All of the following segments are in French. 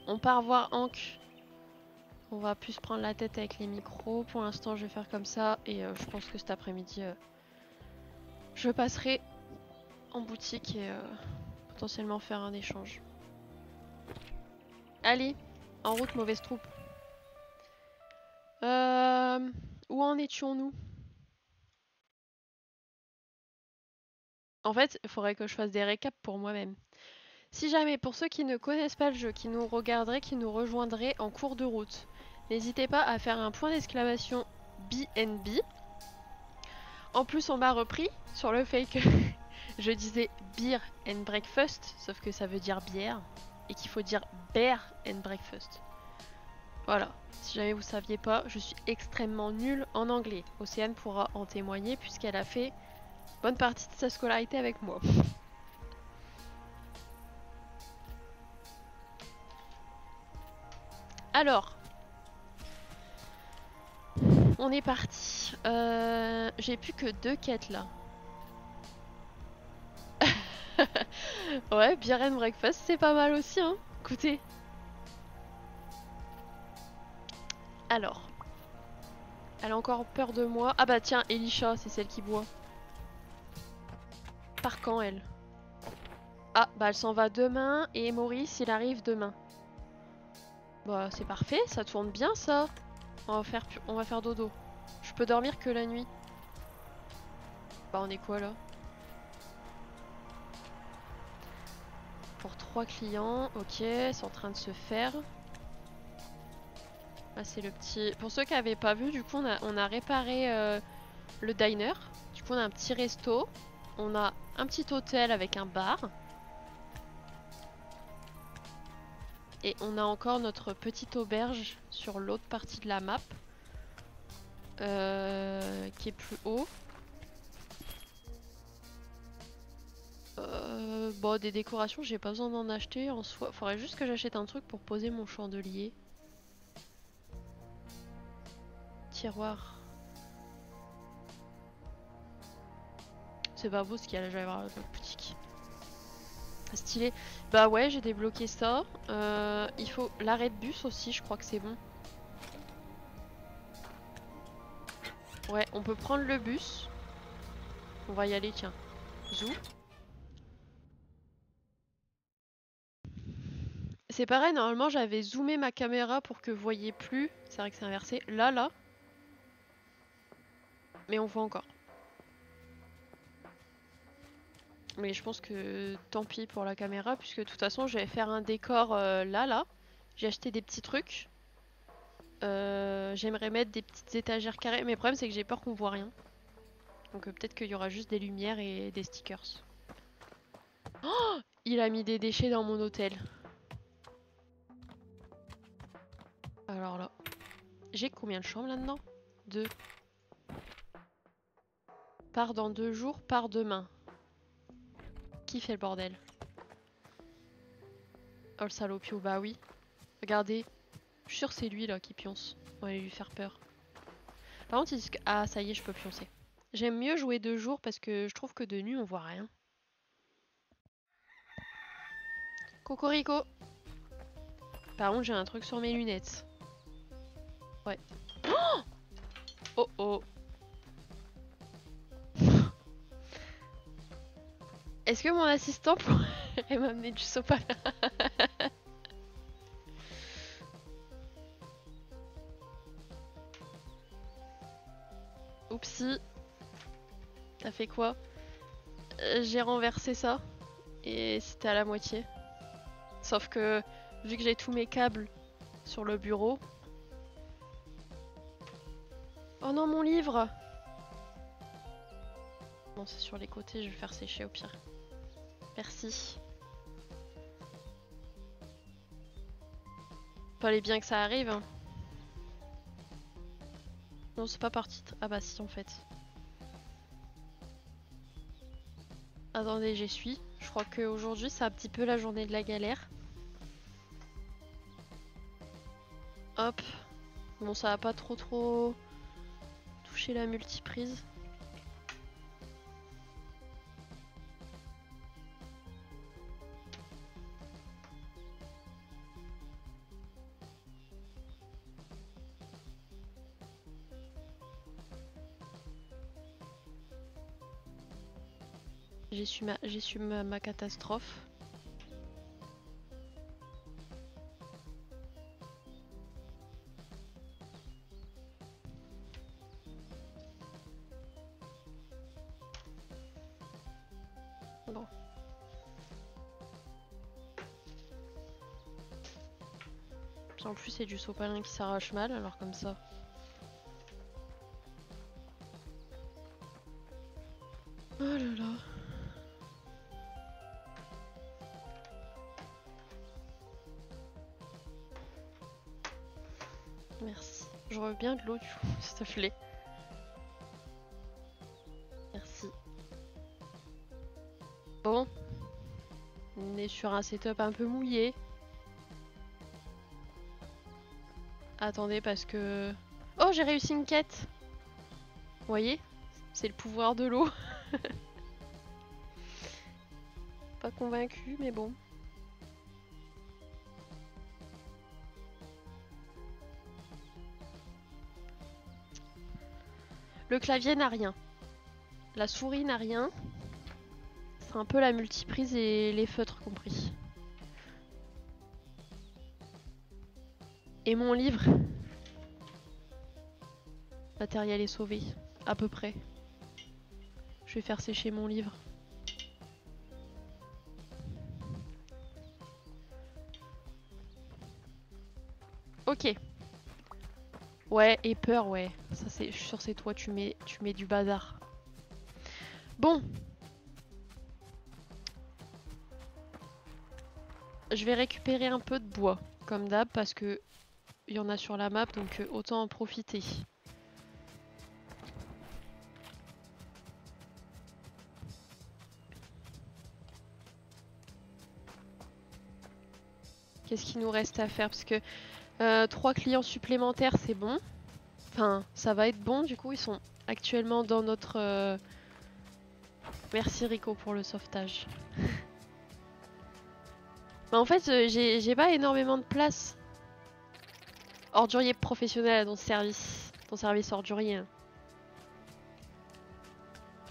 On part voir Hank. On va plus se prendre la tête avec les micros. Pour l'instant, je vais faire comme ça. Et je pense que cet après-midi, je passerai en boutique et potentiellement faire un échange. Allez, en route, mauvaise troupe. Où en étions-nous? En fait, il faudrait que je fasse des récaps pour moi-même. Si jamais, pour ceux qui ne connaissent pas le jeu, qui nous regarderaient, qui nous rejoindraient en cours de route, n'hésitez pas à faire un point d'exclamation BNB. En plus, on m'a repris sur le fait que je disais beer and breakfast, sauf que ça veut dire bière, et qu'il faut dire bear and breakfast. Voilà, si jamais vous saviez pas, je suis extrêmement nulle en anglais. Océane pourra en témoigner puisqu'elle a fait bonne partie de sa scolarité avec moi. Alors, on est parti. J'ai plus que 2 quêtes là. Ouais, beer and breakfast, c'est pas mal aussi, hein. Écoutez. Alors, elle a encore peur de moi. Ah bah tiens, Elisha, c'est celle qui boit. Par quand elle? Ah, bah elle s'en va demain et Maurice, il arrive demain. Bah c'est parfait, ça tourne bien ça. On va faire dodo. Je peux dormir que la nuit. Bah on est quoi là? Pour 3 clients, ok, c'est en train de se faire. Là c'est le petit... Pour ceux qui n'avaient pas vu, du coup on a réparé le diner. Du coup on a un petit resto. On a un petit hôtel avec un bar. Et on a encore notre petite auberge sur l'autre partie de la map. Qui est plus haut. Bon, des décorations, j'ai pas besoin d'en acheter en soi. Faudrait juste que j'achète un truc pour poser mon chandelier. Tiroir. C'est pas beau ce qu'il y a là, j'allais voir la boutique. Stylé. Bah ouais, j'ai débloqué ça. Il faut l'arrêt de bus aussi, je crois que c'est bon. Ouais, on peut prendre le bus. On va y aller, tiens. Zou. C'est pareil, normalement j'avais zoomé ma caméra pour que vous voyiez plus. C'est vrai que c'est inversé. Là. Mais on voit encore. Mais je pense que tant pis pour la caméra, puisque de toute façon je vais faire un décor là. J'ai acheté des petits trucs. J'aimerais mettre des petites étagères carrées, mais le problème c'est que j'ai peur qu'on voit rien. Donc peut-être qu'il y aura juste des lumières et des stickers. Oh, il a mis des déchets dans mon hôtel. Alors là, j'ai combien de chambres là-dedans? 2. Part dans 2 jours, part demain. Qui fait le bordel? Oh le salopio, bah oui. Regardez, je suis sûre que c'est lui là qui pionce. On va aller lui faire peur. Par contre ils disent que... Ah ça y est, je peux pioncer. J'aime mieux jouer de jour parce que je trouve que de nuit on voit rien. Cocorico. Par contre j'ai un truc sur mes lunettes. Ouais. Oh oh. Est-ce que mon assistant pourrait m'amener du sopalin? Oupsie. T'as fait quoi? J'ai renversé ça. Et c'était à la moitié. Sauf que, vu que j'ai tous mes câbles sur le bureau... Oh non, mon livre! Bon, c'est sur les côtés, je vais le faire sécher au pire. Merci. Fallait bien que ça arrive. Hein. Non, c'est pas parti. Ah bah si, en fait. Attendez, j'y suis. Je crois qu'aujourd'hui, c'est un petit peu la journée de la galère. Hop. Bon, ça va pas trop toucher la multiprise. J'ai su ma catastrophe. Bon. En plus, c'est du sopalin qui s'arrache mal, alors comme ça. Oh là là. Merci. Je veux bien de l'eau du coup, s'il te plaît. Merci. Bon. On est sur un setup un peu mouillé. Attendez parce que... Oh, j'ai réussi une quête. Vous voyez? C'est le pouvoir de l'eau. Pas convaincu, mais bon. Le clavier n'a rien. La souris n'a rien. C'est un peu la multiprise et les feutres compris. Et mon livre. Matériel est sauvé. À peu près. Je vais faire sécher mon livre. Ok. Ouais, et peur, ouais. Ça c'est, je suis sûre c'est toi, tu mets du bazar. Bon. Je vais récupérer un peu de bois, comme d'hab, parce que il y en a sur la map, donc autant en profiter. Qu'est-ce qu'il nous reste à faire? Parce que 3 clients supplémentaires, c'est bon. Enfin, ça va être bon, du coup, ils sont actuellement dans notre... Merci Rico pour le sauvetage. Bah, en fait, j'ai pas énormément de place. Ordurier professionnel à ton service. Ton service ordurier.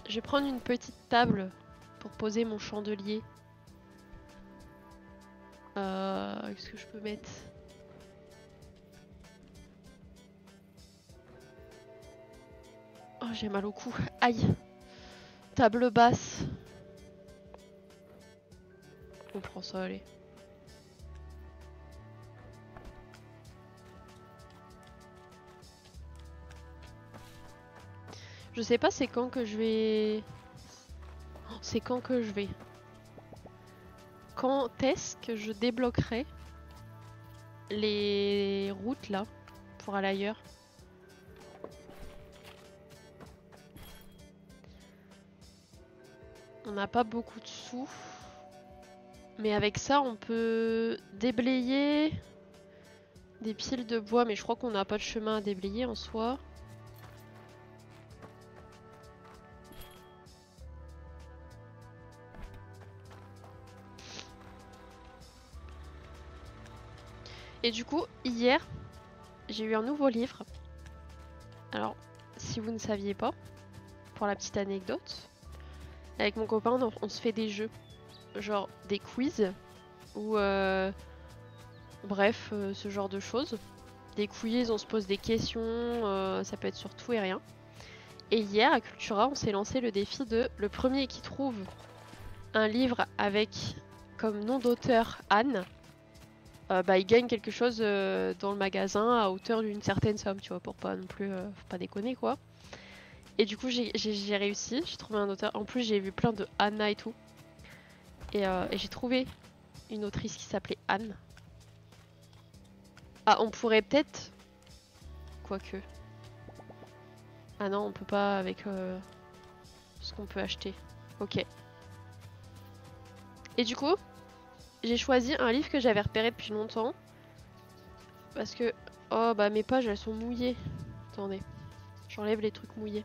Je vais prendre une petite table pour poser mon chandelier. Qu'est-ce que je peux mettre? Oh, j'ai mal au cou. Aïe. Table basse. On prend ça, allez. Je sais pas c'est quand que je vais... C'est quand que je vais... Quand est-ce que je débloquerai les routes là pour aller ailleurs? On n'a pas beaucoup de sous. Mais avec ça on peut déblayer des piles de bois. Mais je crois qu'on n'a pas de chemin à déblayer en soi. Et du coup, hier, j'ai eu un nouveau livre. Alors, si vous ne saviez pas, pour la petite anecdote, avec mon copain, on se fait des jeux. Genre des quiz, ou bref, ce genre de choses. Des quiz, on se pose des questions, ça peut être sur tout et rien. Et hier, à Cultura, on s'est lancé le défi de le premier qui trouve un livre avec comme nom d'auteur Anne, bah, il gagne quelque chose dans le magasin à hauteur d'une certaine somme, tu vois, pour pas non plus, faut pas déconner quoi. Et du coup, j'ai réussi, j'ai trouvé un auteur. En plus, j'ai vu plein de Anna et tout. Et j'ai trouvé une autrice qui s'appelait Anne. Ah, on pourrait peut-être... Quoique... Ah non, on peut pas avec ce qu'on peut acheter. Ok. Et du coup, j'ai choisi un livre que j'avais repéré depuis longtemps. Parce que... Oh, bah mes pages, elles sont mouillées. Attendez. J'enlève les trucs mouillés.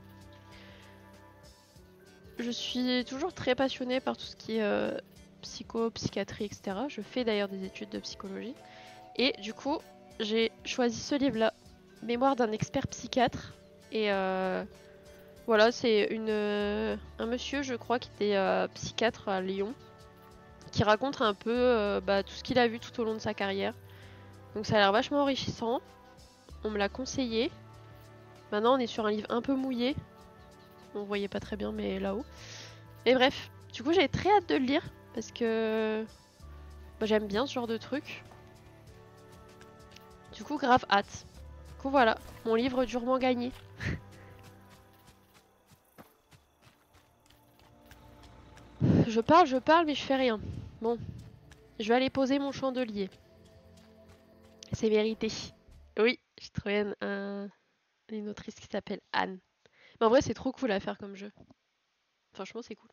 Je suis toujours très passionnée par tout ce qui est psycho, psychiatrie, etc. Je fais d'ailleurs des études de psychologie. Et du coup, j'ai choisi ce livre-là, Mémoire d'un expert psychiatre. Et Voilà, c'est un monsieur, je crois, qui était psychiatre à Lyon, qui raconte un peu tout ce qu'il a vu tout au long de sa carrière. Donc ça a l'air vachement enrichissant. On me l'a conseillé. Maintenant, on est sur un livre un peu mouillé. On voyait pas très bien, mais là-haut. Et bref, du coup, j'ai très hâte de le lire parce que j'aime bien ce genre de truc. Du coup, grave hâte. Du coup, voilà, mon livre durement gagné. Je parle, mais je fais rien. Bon, je vais aller poser mon chandelier. C'est mérité. Oui, j'ai trouvé une autrice qui s'appelle Anne. Mais en vrai, c'est trop cool à faire comme jeu. Franchement, c'est cool.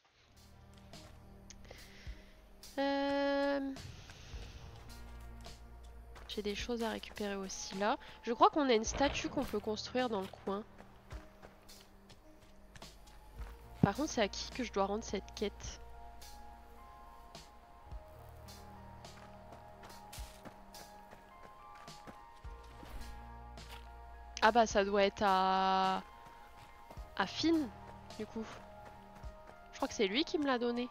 J'ai des choses à récupérer aussi là. Je crois qu'on a une statue qu'on peut construire dans le coin. Par contre, c'est à qui que je dois rendre cette quête? Ah bah ça doit être à Finn, du coup. Je crois que c'est lui qui me l'a donné.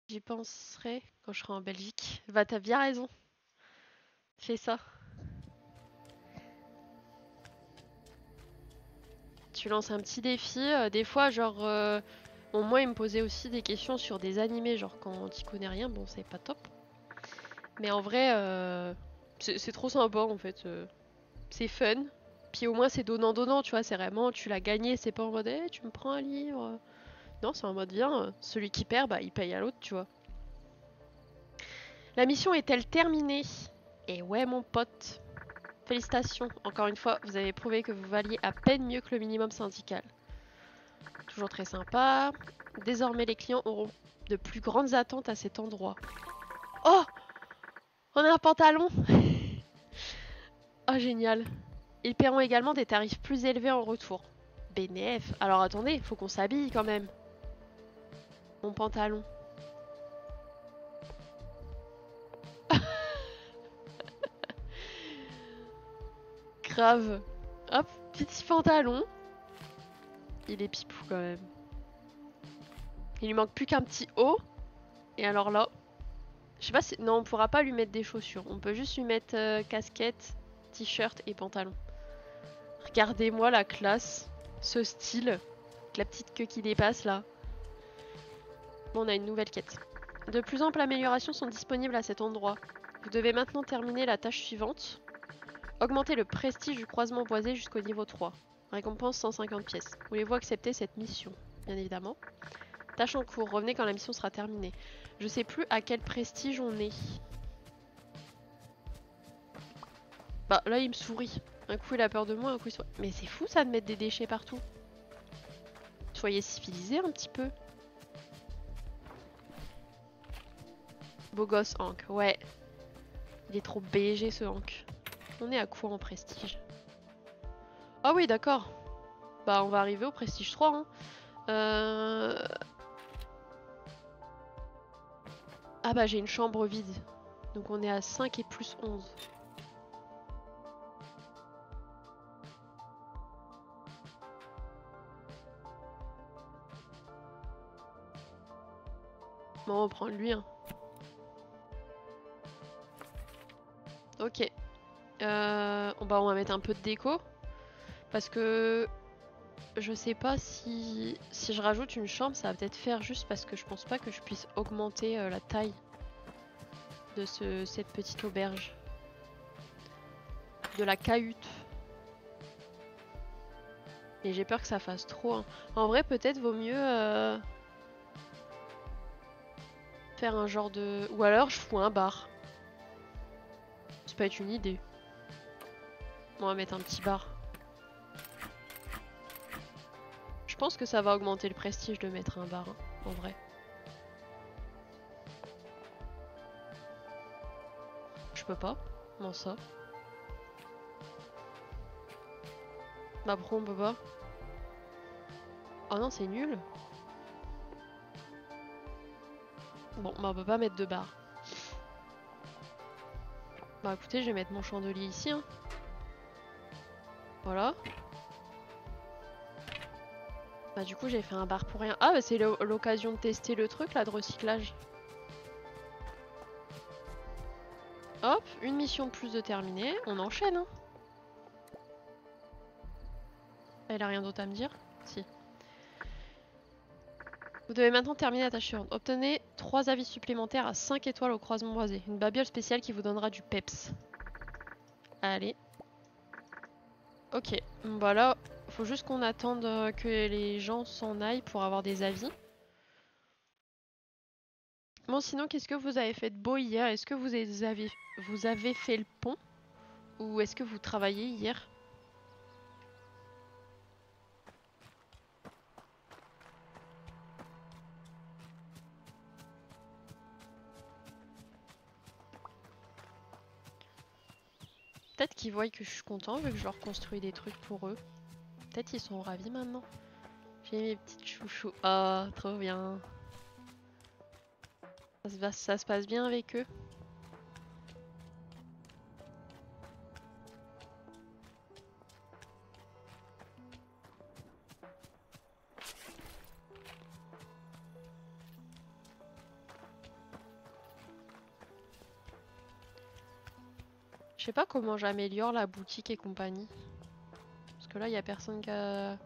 J'y penserai quand je serai en Belgique. Bah t'as bien raison. Fais ça. Tu lances un petit défi. Des fois, genre... Bon, moi, il me posait aussi des questions sur des animés. Genre, quand t'y connais rien, bon, c'est pas top. Mais en vrai, c'est trop sympa, en fait. C'est fun. Puis au moins, c'est donnant-donnant, tu vois. C'est vraiment, tu l'as gagné. C'est pas en mode, hey, tu me prends un livre. Non, c'est en mode, viens, celui qui perd, bah, il paye à l'autre, tu vois. La mission est-elle terminée? Et ouais, mon pote. Félicitations, encore une fois, vous avez prouvé que vous valiez à peine mieux que le minimum syndical. Toujours très sympa. Désormais, les clients auront de plus grandes attentes à cet endroit. Oh! On a un pantalon! Oh, génial. Ils paieront également des tarifs plus élevés en retour. BNF. Alors attendez, faut qu'on s'habille quand même. Mon pantalon. Grave. Hop, petit pantalon. Il est pipou quand même. Il lui manque plus qu'un petit haut. Et alors là, je sais pas si... Non, on pourra pas lui mettre des chaussures. On peut juste lui mettre casquette, t-shirt et pantalon. Regardez-moi la classe. Ce style. Avec la petite queue qui dépasse là. Bon, on a une nouvelle quête. De plus amples améliorations sont disponibles à cet endroit. Vous devez maintenant terminer la tâche suivante. Augmenter le prestige du croisement boisé jusqu'au niveau 3. Récompense 150 pièces. Voulez-vous accepter cette mission? Bien évidemment. Tâche en cours. Revenez quand la mission sera terminée. Je sais plus à quel prestige on est. Bah là il me sourit. Un coup il a peur de moi, un coup il sourit. Mais c'est fou ça de mettre des déchets partout. Soyez civilisés un petit peu. Beau gosse Hank, ouais. Il est trop BG ce Hank. On est à quoi en prestige? Ah oui d'accord. Bah on va arriver au prestige 3 hein. Ah bah j'ai une chambre vide. Donc on est à 5 et plus 11. Bon on va prendre lui hein. Ok. On va mettre un peu de déco. Parce que je sais pas si je rajoute une chambre, ça va peut-être faire juste parce que je pense pas que je puisse augmenter la taille de cette petite auberge. De la cahute. Et j'ai peur que ça fasse trop. Hein. En vrai, peut-être vaut mieux faire un genre de... Ou alors je fous un bar. Ça peut être une idée. On va mettre un petit bar. Je pense que ça va augmenter le prestige de mettre un bar, hein, en vrai. Je peux pas. Comment ça? Bah pourquoi on peut pas? Oh non, c'est nul. Bon, bah on peut pas mettre de bar. Bah écoutez, je vais mettre mon chandelier ici. Hein. Voilà. Bah du coup j'ai fait un bar pour rien. Ah bah c'est l'occasion de tester le truc là de recyclage. Hop, une mission de plus de terminée, on enchaîne hein. Elle a rien d'autre à me dire? Si. Vous devez maintenant terminer la tâche suivante. Obtenez 3 avis supplémentaires à 5 étoiles au croisement boisé. Une babiole spéciale qui vous donnera du peps. Allez. Ok, bah là, faut juste qu'on attende que les gens s'en aillent pour avoir des avis. Bon, sinon, qu'est-ce que vous avez fait de beau hier? Est-ce que vous avez fait le pont? Ou est-ce que vous travaillez hier? Peut-être qu'ils voient que je suis content vu que je leur construis des trucs pour eux. Peut-être qu'ils sont ravis maintenant. J'ai mes petites chouchous. Oh, trop bien. Ça se passe bien avec eux. Je sais pas comment j'améliore la boutique et compagnie. Parce que là, il y a personne qui n'a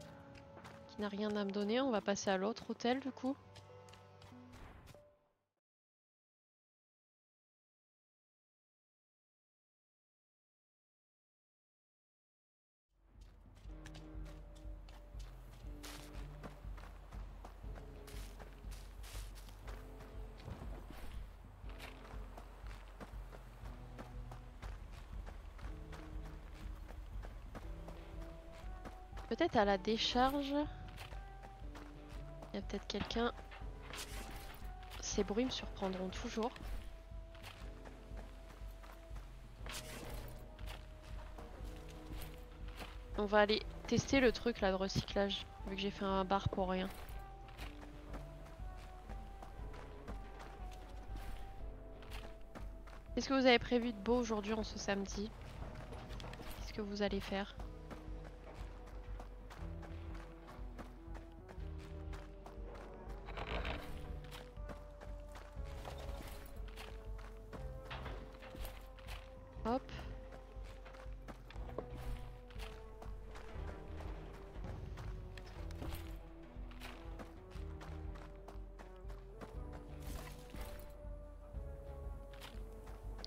rien à me donner. On va passer à l'autre hôtel du coup. Peut-être à la décharge. Il y a peut-être quelqu'un. Ces bruits me surprendront toujours. On va aller tester le truc là de recyclage. Vu que j'ai fait un bar pour rien. Qu'est-ce que vous avez prévu de beau aujourd'hui en ce samedi? Qu'est-ce que vous allez faire? Hop.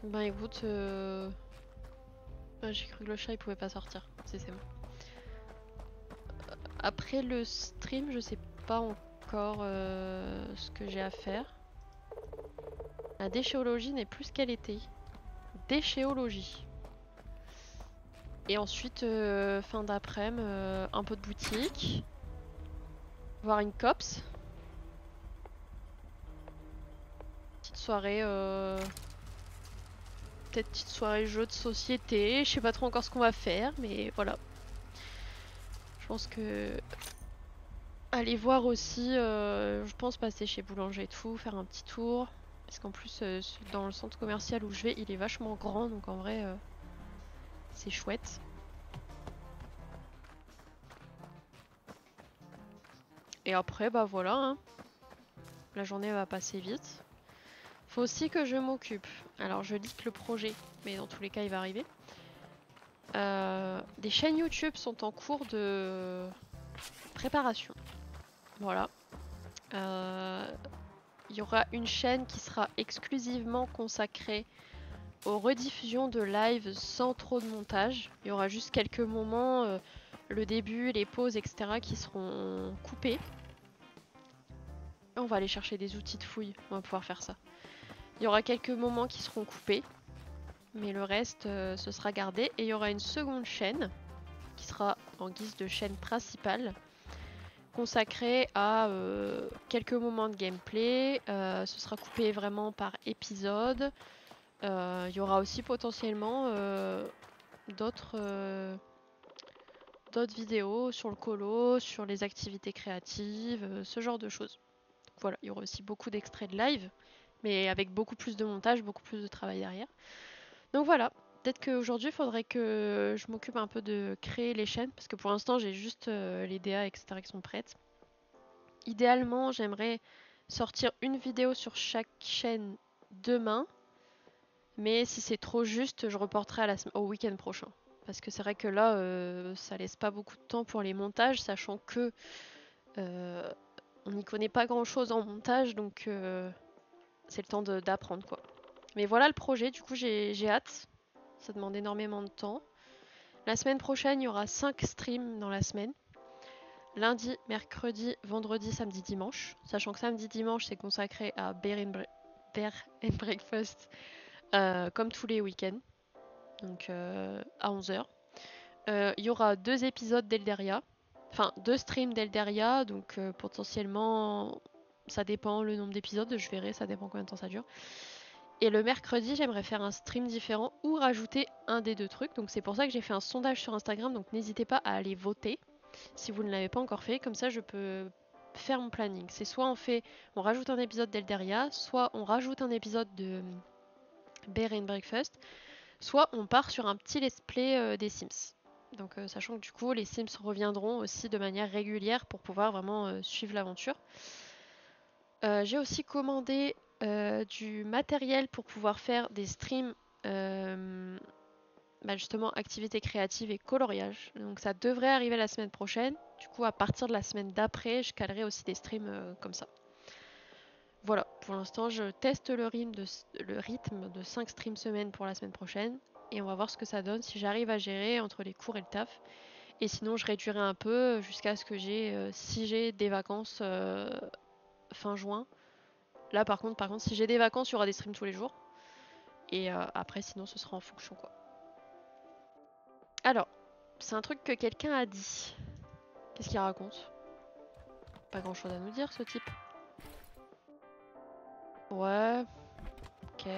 Ben écoute, j'ai cru que le chat il pouvait pas sortir. C'est bon. Après le stream, je sais pas encore ce que j'ai à faire. La déchéologie n'est plus ce qu'elle était. Déchéologie. Et ensuite, fin d'après-midi, un peu de boutique. Voir une cops. Petite soirée, peut-être petite soirée jeu de société. Je sais pas trop encore ce qu'on va faire, mais voilà. Je pense que aller voir aussi, je pense passer chez Boulanger et tout, faire un petit tour. Parce qu'en plus, dans le centre commercial où je vais, il est vachement grand, donc en vrai, c'est chouette. Et après, bah voilà, hein. La journée va passer vite. Faut aussi que je m'occupe. Alors, je lis que le projet, mais dans tous les cas, il va arriver. Des chaînes YouTube sont en cours de préparation. Voilà. Il y aura une chaîne qui sera exclusivement consacrée aux rediffusions de live sans trop de montage. Il y aura juste quelques moments, le début, les pauses, etc. qui seront coupés. On va aller chercher des outils de fouille, on va pouvoir faire ça. Il y aura quelques moments qui seront coupés, mais le reste, ce sera gardé. Et il y aura une seconde chaîne, qui sera en guise de chaîne principale, consacrée à quelques moments de gameplay. Ce sera coupé vraiment par épisode. Il y aura aussi potentiellement d'autres vidéos sur le colo, sur les activités créatives, ce genre de choses. Voilà, il y aura aussi beaucoup d'extraits de live, mais avec beaucoup plus de montage, beaucoup plus de travail derrière. Donc voilà, peut-être qu'aujourd'hui, il faudrait que je m'occupe un peu de créer les chaînes, parce que pour l'instant, j'ai juste les DA, etc. qui sont prêtes. idéalement, j'aimerais sortir une vidéo sur chaque chaîne demain. Mais si c'est trop juste, je reporterai au week-end prochain. Parce que c'est vrai que là, ça laisse pas beaucoup de temps pour les montages, sachant que on n'y connaît pas grand-chose en montage, donc c'est le temps d'apprendre quoi. Mais voilà le projet, du coup j'ai hâte. Ça demande énormément de temps. La semaine prochaine, il y aura 5 streams dans la semaine. Lundi, mercredi, vendredi, samedi, dimanche. Sachant que samedi, dimanche, c'est consacré à Bear and Breakfast, comme tous les week-ends. Donc à 11h. Il y aura 2 épisodes d'Elderia. Enfin, 2 streams d'Elderia. Donc potentiellement, ça dépend le nombre d'épisodes. Je verrai, ça dépend combien de temps ça dure. Et le mercredi, j'aimerais faire un stream différent ou rajouter un des 2 trucs. Donc c'est pour ça que j'ai fait un sondage sur Instagram. Donc n'hésitez pas à aller voter si vous ne l'avez pas encore fait. Comme ça, je peux faire mon planning. C'est soit on rajoute un épisode d'Elderia, soit on rajoute un épisode de Bear and Breakfast, soit on part sur un petit let's play des Sims. Donc sachant que du coup les Sims reviendront aussi de manière régulière pour pouvoir vraiment suivre l'aventure. J'ai aussi commandé du matériel pour pouvoir faire des streams justement activités créatives et coloriage. Donc ça devrait arriver la semaine prochaine. Du coup à partir de la semaine d'après je calerai aussi des streams comme ça. Voilà, pour l'instant je teste le rythme de 5 streams semaine pour la semaine prochaine. Et on va voir ce que ça donne, si j'arrive à gérer entre les cours et le taf. Et sinon je réduirai un peu jusqu'à ce que si j'ai des vacances fin juin. Là par contre si j'ai des vacances, il y aura des streams tous les jours. Et après sinon ce sera en fonction quoi. Alors, c'est un truc que quelqu'un a dit. Qu'est-ce qu'il raconte? Pas grand chose à nous dire ce type. Ouais, ok.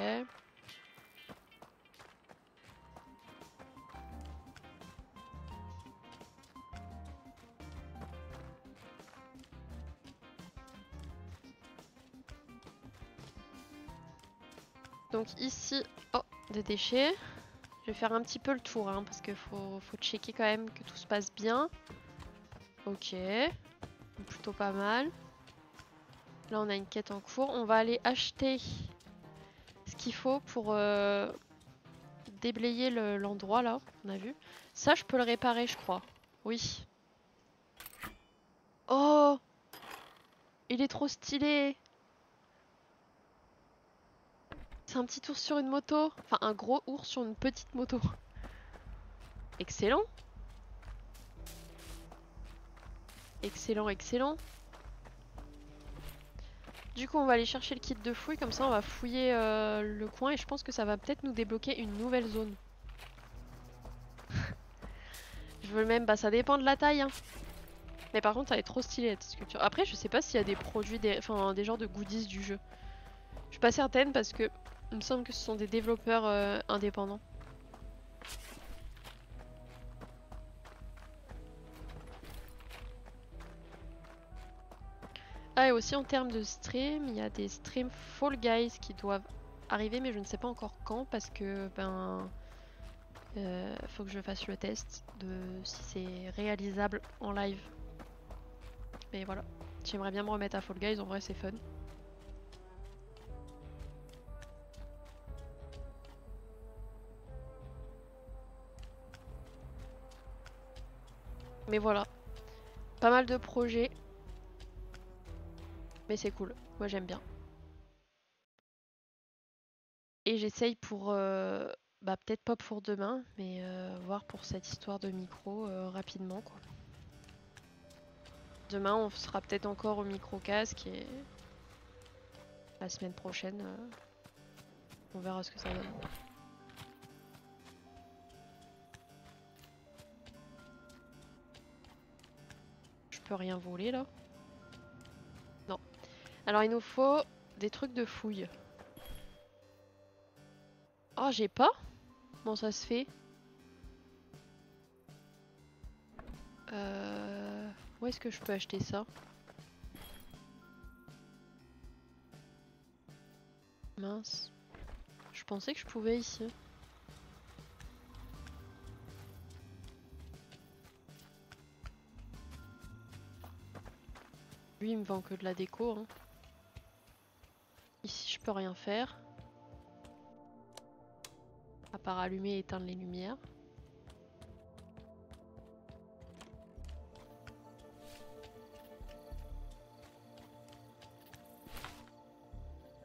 Donc ici, oh, des déchets. Je vais faire un petit peu le tour, hein, parce qu'il faut checker quand même que tout se passe bien. Ok, plutôt pas mal. Là, on a une quête en cours. On va aller acheter ce qu'il faut pour déblayer l'endroit, là, on a vu. Ça, je peux le réparer, je crois. Oui. Oh! Il est trop stylé! C'est un petit ours sur une moto. Enfin, un gros ours sur une petite moto. Excellent! Excellent, excellent. Du coup, on va aller chercher le kit de fouille, comme ça on va fouiller le coin et je pense que ça va peut-être nous débloquer une nouvelle zone. Je veux le même, bah ça dépend de la taille, hein. Mais par contre, ça est trop stylé cette sculpture. Après, je sais pas s'il y a des produits, des genres de goodies du jeu. Je suis pas certaine parce que il me semble que ce sont des développeurs indépendants. Ah, et aussi en termes de stream, il y a des streams Fall Guys qui doivent arriver, mais je ne sais pas encore quand parce que faut que je fasse le test de si c'est réalisable en live. Mais voilà, j'aimerais bien me remettre à Fall Guys, en vrai c'est fun. Mais voilà, pas mal de projets. Mais c'est cool, moi j'aime bien. Et j'essaye pour, peut-être pas pour demain, mais voir pour cette histoire de micro rapidement quoi. Demain on sera peut-être encore au micro casque et la semaine prochaine on verra ce que ça donne. Je peux rien voler là? Non. Alors il nous faut des trucs de fouille. Oh j'ai pas? Comment ça se fait? Où est-ce que je peux acheter ça? Mince. Je pensais que je pouvais ici. Lui, il me vend que de la déco. Hein. Ici, je peux rien faire. À part allumer et éteindre les lumières.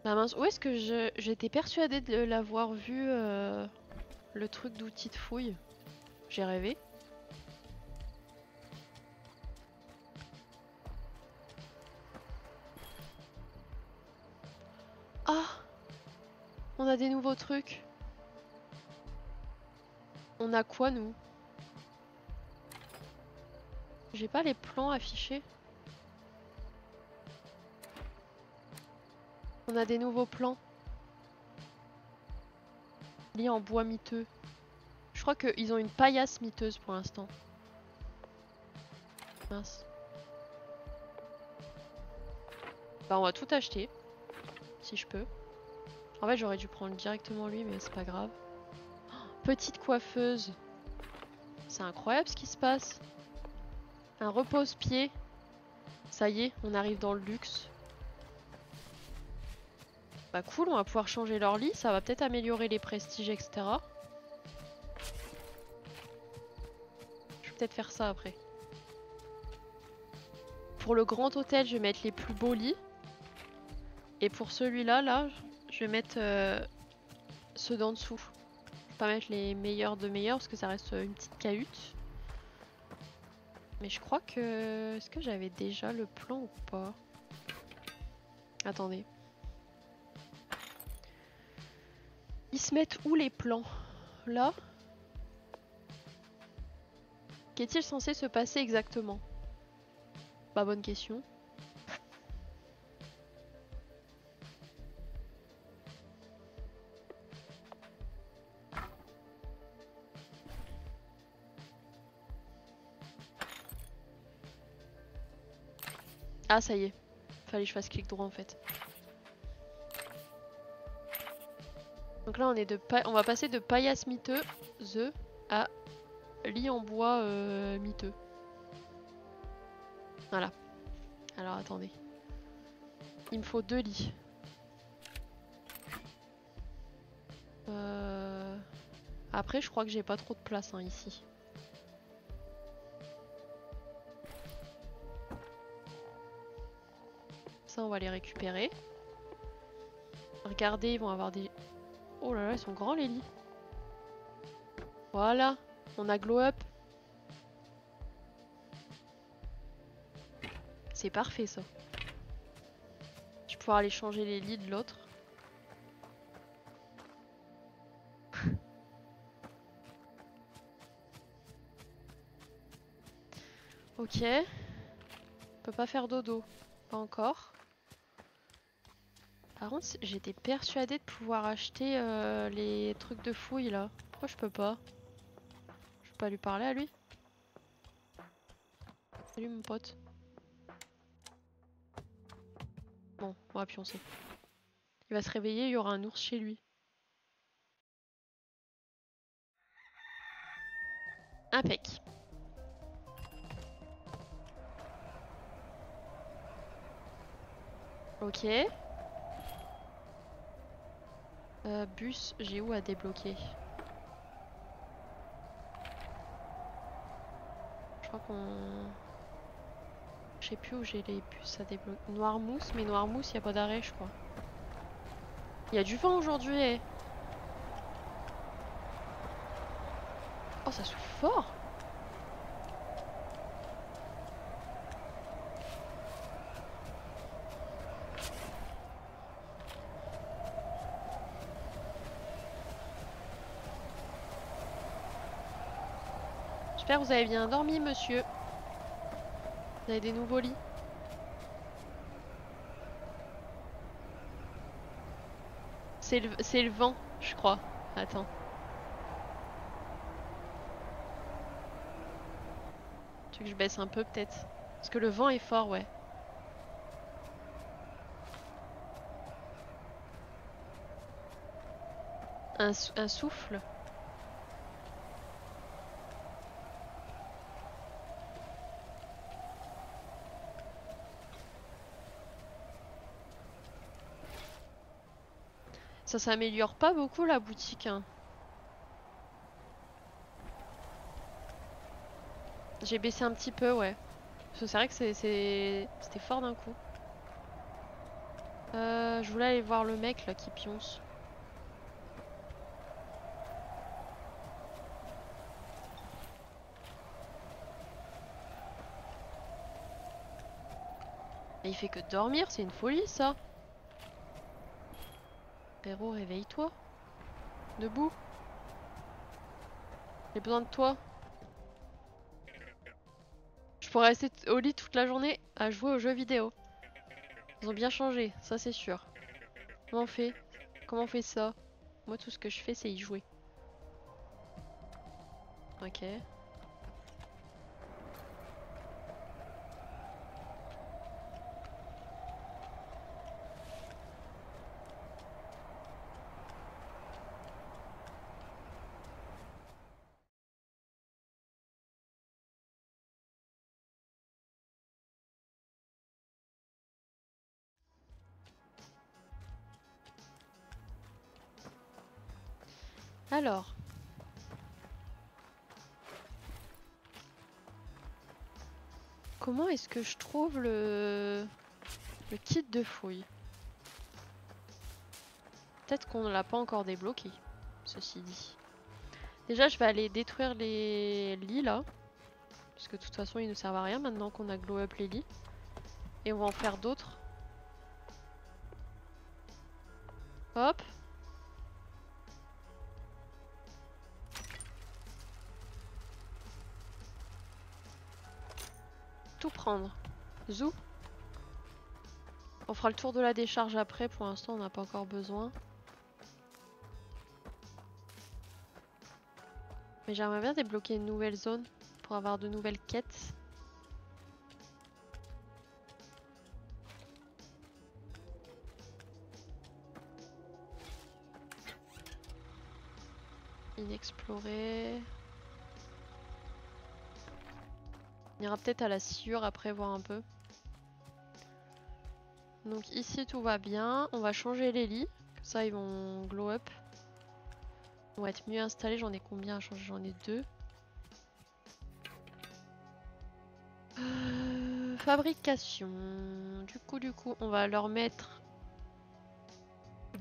Bah mince, où est-ce que j'étais persuadée de l'avoir vu le truc d'outil de fouille. J'ai rêvé. Ah! On a des nouveaux trucs. On a quoi nous? J'ai pas les plans affichés. On a des nouveaux plans. Lits en bois miteux. Je crois qu'ils ont une paillasse miteuse pour l'instant. Mince. Bah on va tout acheter. Si je peux. En fait j'aurais dû prendre directement lui mais c'est pas grave. Oh, petite coiffeuse. C'est incroyable ce qui se passe. Un repose-pied. Ça y est, on arrive dans le luxe. Bah cool, on va pouvoir changer leur lit. Ça va peut-être améliorer les prestiges, etc. Je vais peut-être faire ça après. Pour le grand hôtel, je vais mettre les plus beaux lits. Et pour celui-là, là, je vais mettre ceux d'en dessous. Je vais pas mettre les meilleurs de meilleurs parce que ça reste une petite cahute. Mais je crois que... Est-ce que j'avais déjà le plan ou pas? Attendez. Ils se mettent où les plans? Là? Qu'est-il censé se passer exactement? Pas bonne question. Ah ça y est. Fallait que je fasse clic droit en fait. Donc là on va passer de paillasse miteuse à lit en bois miteux. Voilà. Alors attendez. Il me faut 2 lits. Après je crois que j'ai pas trop de place hein, ici. Ça on va les récupérer. Regardez, ils vont avoir des... Oh là là, ils sont grands les lits. Voilà, on a glow up. C'est parfait ça. Je vais pouvoir aller changer les lits de l'autre. Ok. On peut pas faire dodo. Pas encore. Par contre, j'étais persuadée de pouvoir acheter les trucs de fouille là. Pourquoi je peux pas? Je peux pas lui parler à lui? Salut mon pote. Bon, on va pioncer. Il va se réveiller, il y aura un ours chez lui. Impec. Ok. Bus, j'ai où à débloquer? Je crois qu'on... Je sais plus où j'ai les bus à débloquer. Noirmousse, mais Noirmousse, y a pas d'arrêt, je crois. Il y a du vent aujourd'hui. Eh. Oh, ça souffle fort. J'espère que vous avez bien dormi, monsieur. Vous avez des nouveaux lits. C'est le vent, je crois. Attends. Tu veux que je baisse un peu, peut-être? Parce que le vent est fort, ouais. Un souffle. Ça s'améliore pas beaucoup la boutique. Hein. J'ai baissé un petit peu, ouais. Parce que c'est vrai que c'était fort d'un coup. Je voulais aller voir le mec là qui pionce. Mais il fait que dormir, c'est une folie ça. Frérot, réveille-toi. Debout. J'ai besoin de toi. Je pourrais rester au lit toute la journée à jouer aux jeux vidéo. Ils ont bien changé, ça c'est sûr. Comment on fait? Comment on fait ça? Moi tout ce que je fais c'est y jouer. Ok. Alors. Comment est-ce que je trouve le kit de fouille? Peut-être qu'on ne l'a pas encore débloqué, ceci dit. Déjà je vais aller détruire les lits là. Parce que de toute façon ils ne servent à rien maintenant qu'on a glow up les lits. Et on va en faire d'autres. Hop. Tout prendre. Zou. On fera le tour de la décharge après, pour l'instant on n'a pas encore besoin. Mais j'aimerais bien débloquer une nouvelle zone pour avoir de nouvelles quêtes. Inexploré. On ira peut-être à la sciure après voir un peu. Donc ici tout va bien. On va changer les lits. Comme ça ils vont glow up. On va être mieux installés. J'en ai combien à changer? J'en ai 2. Fabrication. Du coup, on va leur mettre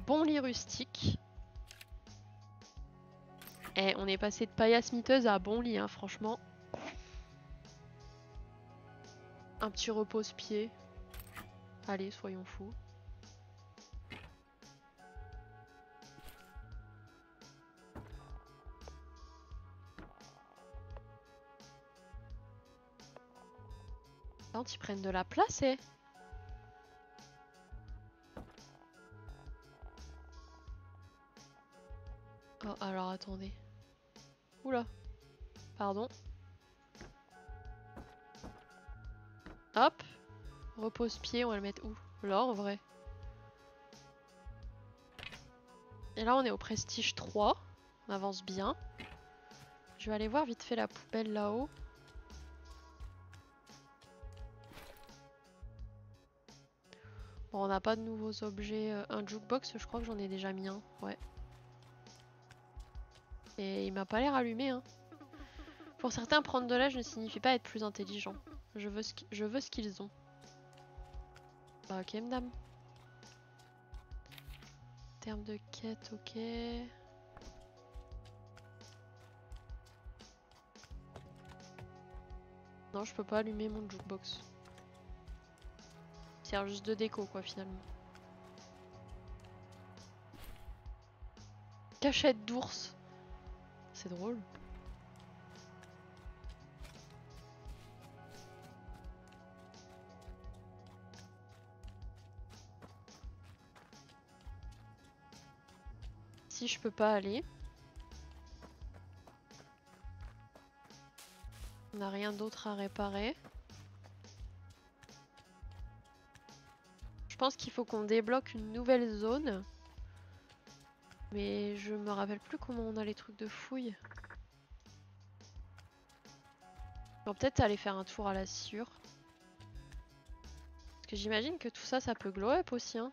bon lit rustique. Eh, on est passé de paillasse miteuse à bon lit, hein, franchement. Un petit repose-pied. Allez, soyons fous. Quand ils prennent de la place, eh. Oh, alors attendez. Oula. Pardon. Hop. Repose-pied, on va le mettre où? Là, en vrai. Et là, on est au prestige 3. On avance bien. Je vais aller voir vite fait la poubelle là-haut. Bon, on n'a pas de nouveaux objets. Un jukebox, je crois que j'en ai déjà mis un. Ouais. Et il m'a pas l'air allumé, hein. Pour certains, prendre de l'âge ne signifie pas être plus intelligent. Je veux ce qu'ils ont. Bah ok, madame. Terme de quête, ok. Non, je peux pas allumer mon jukebox. Il sert juste de déco, quoi, finalement. Cachette d'ours. C'est drôle. Si je peux pas aller. On n'a rien d'autre à réparer. Je pense qu'il faut qu'on débloque une nouvelle zone. Mais je me rappelle plus comment on a les trucs de fouille. On va peut-être aller faire un tour à la sciure. Parce que j'imagine que tout ça, ça peut glow up aussi, hein.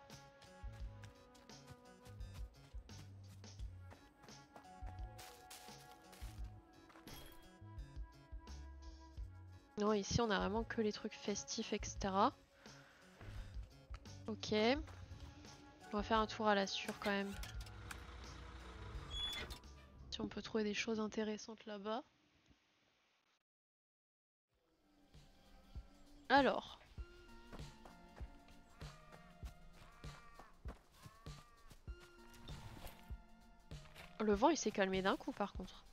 Non, ici on a vraiment que les trucs festifs, etc. Ok. On va faire un tour à la sûre quand même. Si on peut trouver des choses intéressantes là-bas. Alors. Le vent il s'est calmé d'un coup par contre.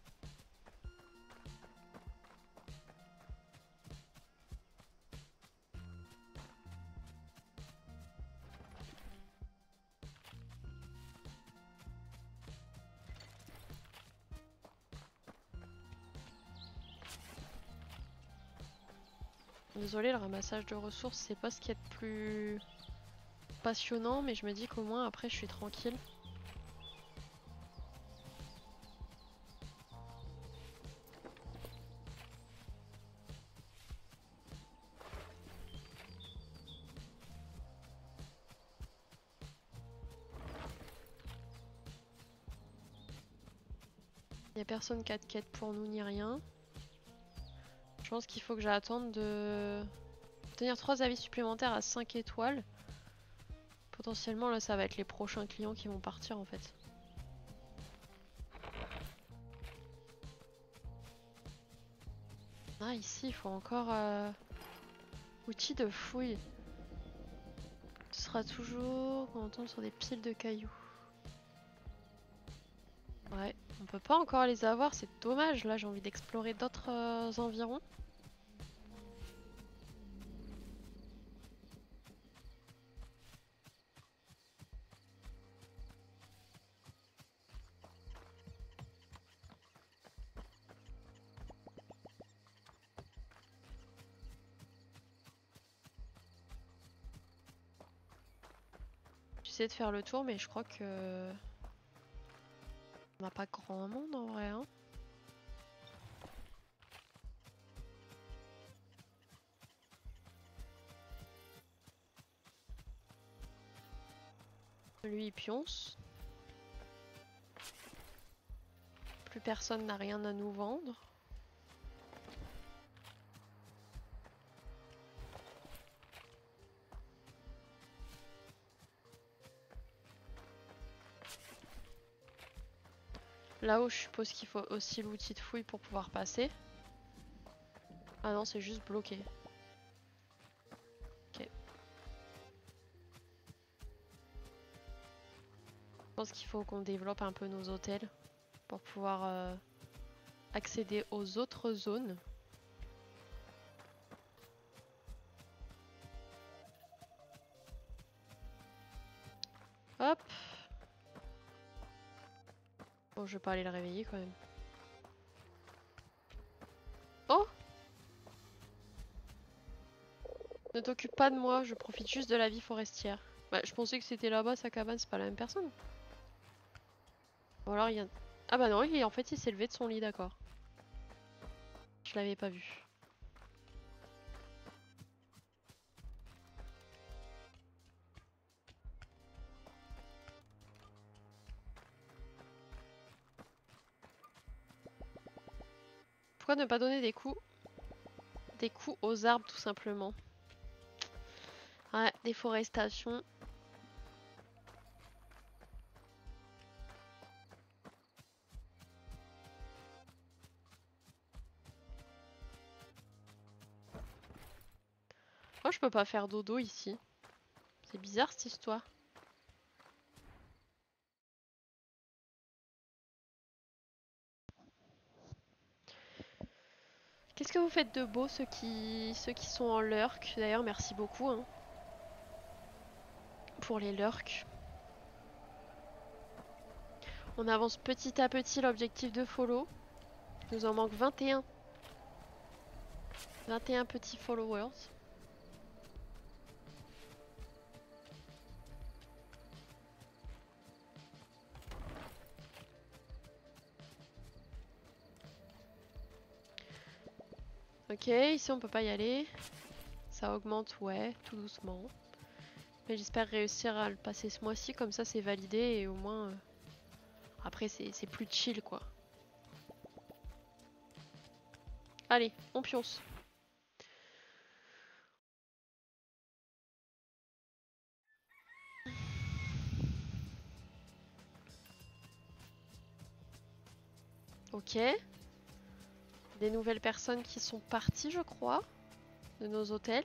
Désolé, le ramassage de ressources c'est pas ce qui est le plus passionnant, mais je me dis qu'au moins après je suis tranquille. Il n'y a personne qui a de quête pour nous ni rien. Je pense qu'il faut que j'attende de obtenir 3 avis supplémentaires à 5 étoiles. Potentiellement là ça va être les prochains clients qui vont partir en fait. Ah ici il faut encore outils de fouille. Ce sera toujours quand on tombe sur des piles de cailloux. Ouais, on peut pas encore les avoir, c'est dommage. Là j'ai envie d'explorer d'autres environs. J'essaie de faire le tour mais je crois que on n'a pas grand monde en vrai hein. Lui il pionce. Plus personne n'a rien à nous vendre. Là-haut, je suppose qu'il faut aussi l'outil de fouille pour pouvoir passer. Ah non, c'est juste bloqué. Ok. Je pense qu'il faut qu'on développe un peu nos hôtels pour pouvoir accéder aux autres zones. Hop. Bon, je vais pas aller le réveiller quand même. Oh! Ne t'occupe pas de moi, je profite juste de la vie forestière. Bah, je pensais que c'était là-bas sa cabane, c'est pas la même personne. Ou alors il y a... Ah bah non, en fait il s'est levé de son lit, d'accord. Je l'avais pas vu. Pourquoi ne pas donner des coups aux arbres tout simplement? Ouais, déforestation. Moi je peux pas faire dodo ici. C'est bizarre cette histoire. Qu'est-ce que vous faites de beau ceux qui sont en lurk? D'ailleurs merci beaucoup hein, pour les lurks. On avance petit à petit l'objectif de follow. Il nous en manque 21. 21 petits followers. Ok, ici on peut pas y aller. Ça augmente, ouais, tout doucement. Mais j'espère réussir à le passer ce mois-ci, comme ça c'est validé et au moins... Après c'est plus chill quoi. Allez, on pionce. Ok. Des nouvelles personnes qui sont parties, je crois, de nos hôtels.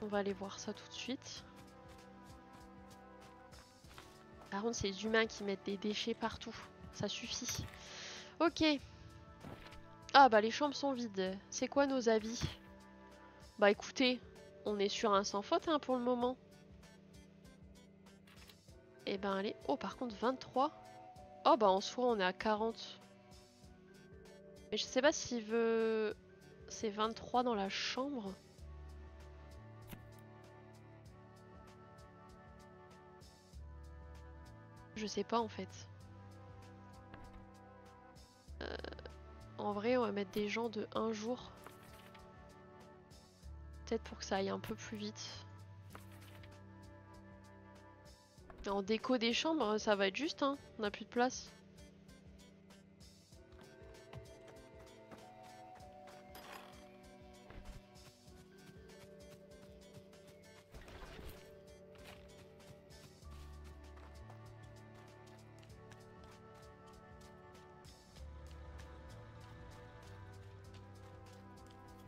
On va aller voir ça tout de suite. Par contre, c'est les humains qui mettent des déchets partout. Ça suffit. Ok. Ah bah les chambres sont vides. C'est quoi nos avis? Bah écoutez, on est sur un sans faute hein, pour le moment. Et ben allez. Oh par contre 23. Oh bah en soi on est à 40. Mais je sais pas s'il veut... C'est 23 dans la chambre. Je sais pas en fait. En vrai on va mettre des gens de 1 jour. Peut-être pour que ça aille un peu plus vite. En déco des chambres, ça va être juste, hein. On n'a plus de place.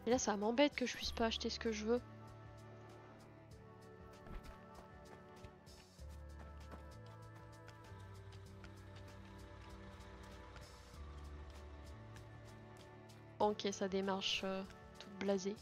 Et là, ça m'embête que je puisse pas acheter ce que je veux. Ok, ça démarche toute blasée.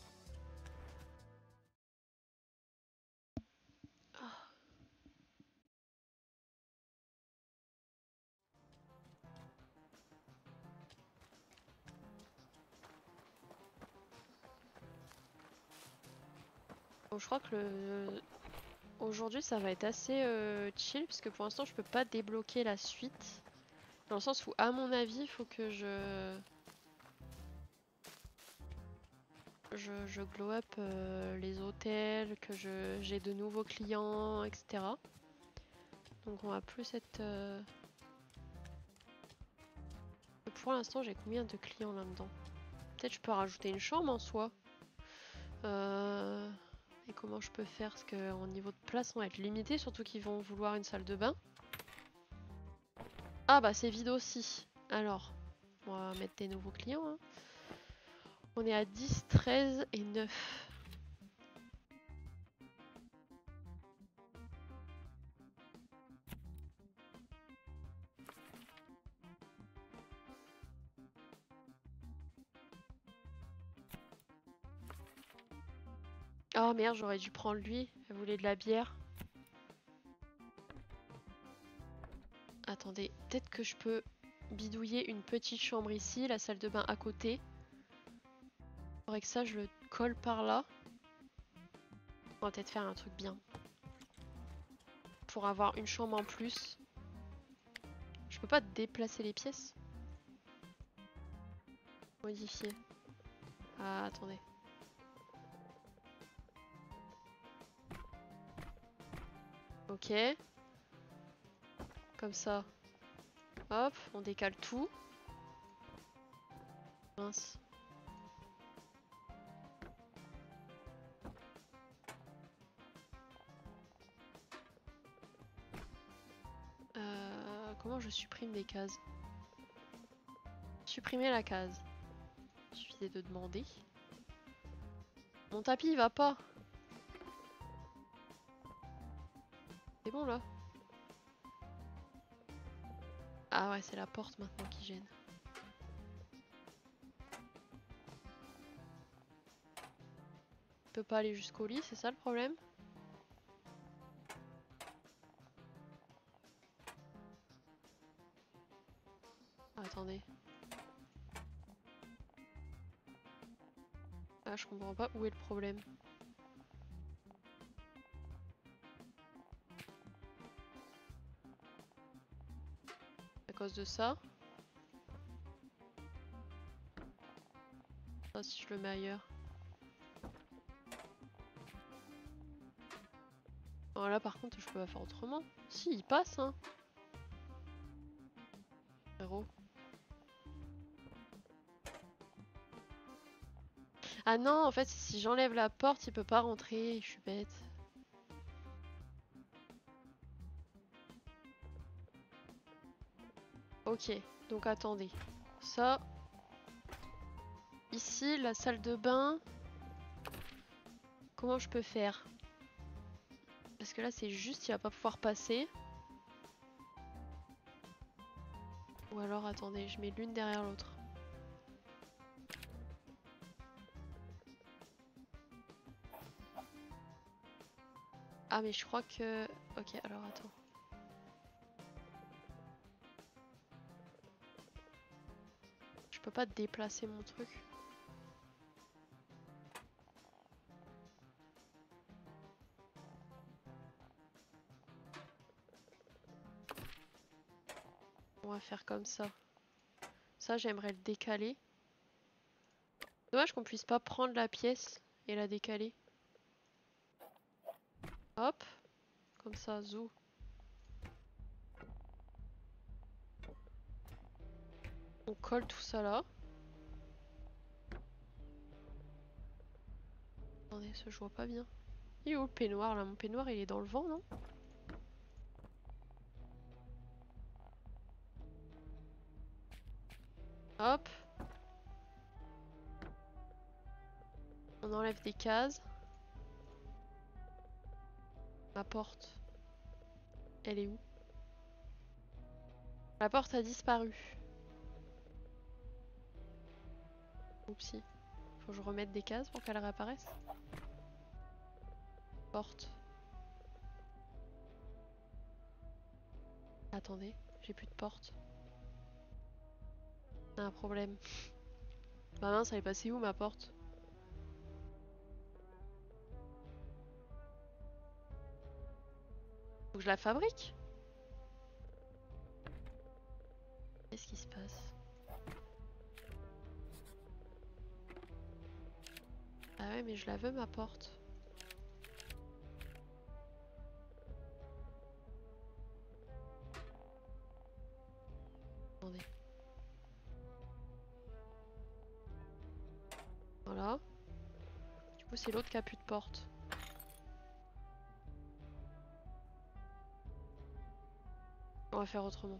Bon, je crois que aujourd'hui ça va être assez chill parce que pour l'instant je peux pas débloquer la suite. Dans le sens où à mon avis il faut que je glow up les hôtels, que j'ai de nouveaux clients, etc. Donc on va plus être... Pour l'instant j'ai combien de clients là-dedans? Peut-être je peux rajouter une chambre en soi. Et comment je peux faire? Parce qu'en niveau de place on va être limité, surtout qu'ils vont vouloir une salle de bain. Ah bah c'est vide aussi. Alors, on va mettre des nouveaux clients. Hein. On est à 10, 13 et 9. Oh merde, j'aurais dû prendre lui. Elle voulait de la bière. Attendez, peut-être que je peux bidouiller une petite chambre ici, la salle de bain à côté. Faudrait que ça, je le colle par là. On va peut-être faire un truc bien. Pour avoir une chambre en plus. Je peux pas déplacer les pièces? Modifier. Ah, attendez. Ok. Comme ça. Hop, on décale tout. Mince. Comment je supprime des cases? Supprimer la case. Il suffisait de demander. Mon tapis il va pas. C'est bon là? Ah ouais, c'est la porte maintenant qui gêne. Je peux pas aller jusqu'au lit, c'est ça le problème? Ah, attendez. Ah, je comprends pas où est le problème. À cause de ça. Ah, si je le mets ailleurs. Oh, là par contre je peux pas faire autrement. Si, il passe hein. Frérot. Ah non, en fait, si j'enlève la porte, il peut pas rentrer. Je suis bête. Ok, donc attendez. Ça, ici, la salle de bain. Comment je peux faire? Parce que là, c'est juste, il va pas pouvoir passer. Ou alors, attendez, je mets l'une derrière l'autre. Ah, mais je crois que... Ok, alors attends. Je peux pas déplacer mon truc. On va faire comme ça. Ça, j'aimerais le décaler. Dommage qu'on puisse pas prendre la pièce et la décaler. Hop. Comme ça, zou. On colle tout ça là. Attendez, ça je vois pas bien. Il est où le peignoir là? Mon peignoir il est dans le vent, non? Hop. On enlève des cases. Ma porte. Elle est où? La porte a disparu. Oupsie. Faut que je remette des cases pour qu'elle réapparaisse. Porte. Attendez, j'ai plus de porte. On a un problème. Bah mince, elle est passée où ma porte? Faut que je la fabrique? Qu'est-ce qui se passe? Ah ouais, mais je la veux ma porte. Attendez. Voilà. Du coup, c'est l'autre qui a plus de porte. On va faire autrement.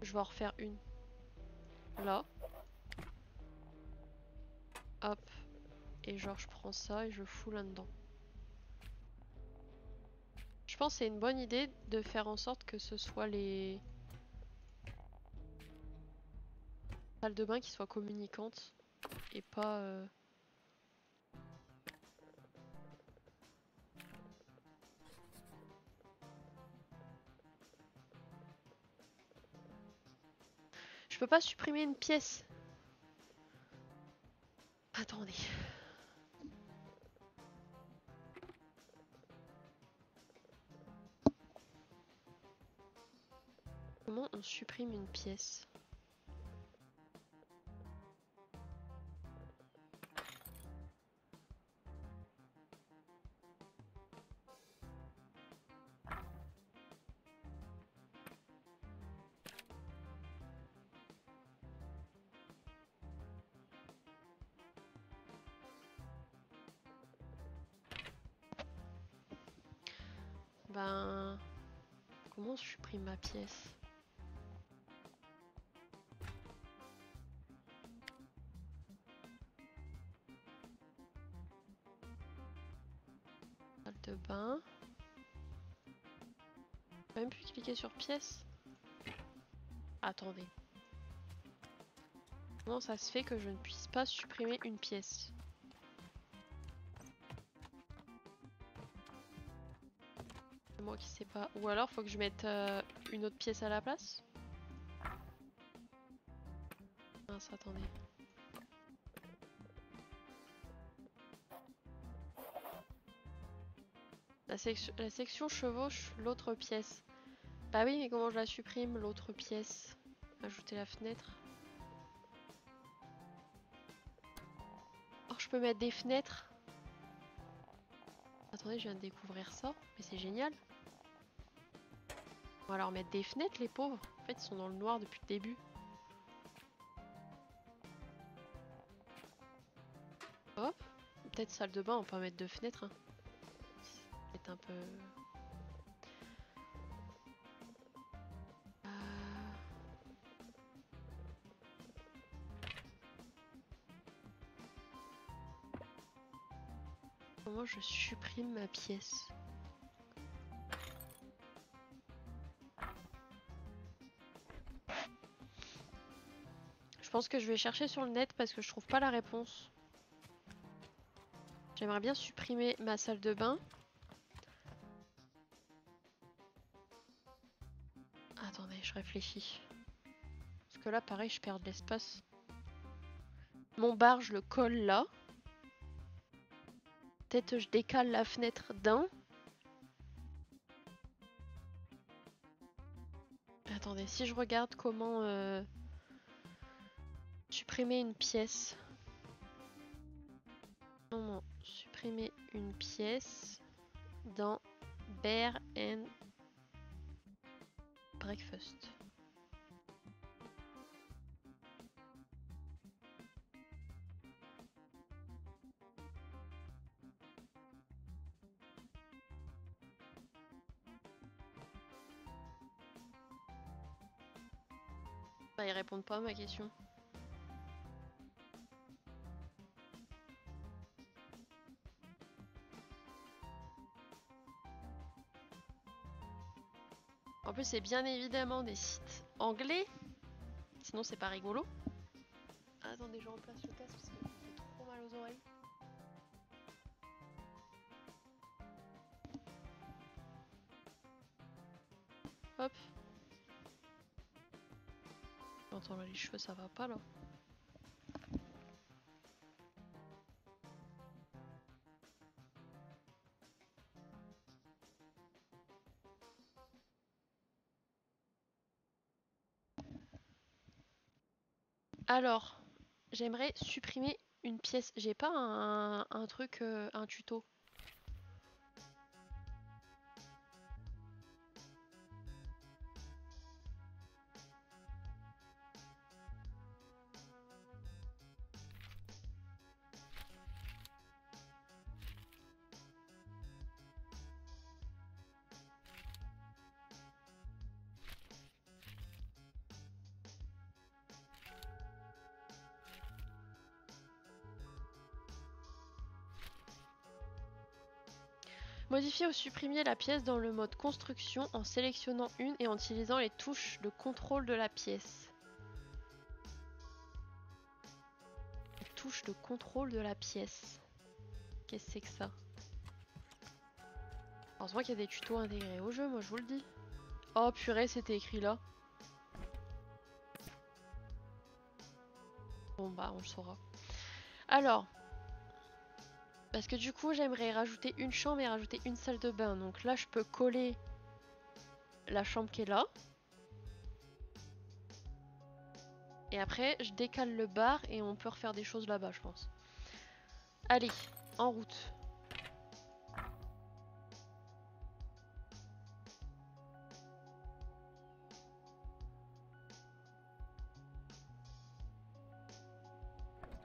Je vais en refaire une. Là. Hop. Et genre, je prends ça et je fous là-dedans. Je pense que c'est une bonne idée de faire en sorte que ce soit les salles de bain qui soient communicantes et pas... Je peux pas supprimer une pièce. Attendez. Comment on supprime une pièce? Ben... Comment on supprime ma pièce? Salle de bain. Je peux même plus cliquer sur pièce. Attendez. Comment ça se fait que je ne puisse pas supprimer une pièce? C'est moi qui sais pas. Ou alors faut que je mette une autre pièce à la place? Mince, attendez. La section chevauche l'autre pièce. Bah oui, mais comment je la supprime, l'autre pièce? Ajouter la fenêtre. Oh, je peux mettre des fenêtres. Attendez, je viens de découvrir ça. Mais c'est génial. On va leur mettre des fenêtres, les pauvres. En fait, ils sont dans le noir depuis le début. Hop. Peut-être salle de bain, on peut en mettre 2 fenêtres. Hein. C'est un peu... Comment je supprime ma pièce? Je pense que je vais chercher sur le net parce que je trouve pas la réponse. J'aimerais bien supprimer ma salle de bain. Attendez, je réfléchis. Parce que là, pareil, je perds de l'espace. Mon bar, je le colle là. Peut-être je décale la fenêtre d'un. Attendez, si je regarde comment supprimer une pièce. Non, supprimer une pièce dans Bear and Breakfast. Bah, ils répondent pas à ma question. En plus, c'est bien évidemment des sites anglais. Sinon, c'est pas rigolo. Attendez, je remplace le casque parce que ça fait trop mal aux oreilles. Hop. Attends, là, les cheveux, ça va pas là. Alors, j'aimerais supprimer une pièce. J'ai pas un truc, un tuto. Modifier ou supprimer la pièce dans le mode construction en sélectionnant une et en utilisant les touches de contrôle de la pièce. Les touches de contrôle de la pièce. Qu'est-ce que c'est que ça? Heureusement qu'il y a des tutos intégrés au jeu, moi je vous le dis. Oh purée, c'était écrit là. Bon bah on le saura. Alors, parce que du coup j'aimerais rajouter une chambre et rajouter une salle de bain. Donc là je peux coller la chambre qui est là. Et après je décale le bar et on peut refaire des choses là-bas je pense. Allez, en route.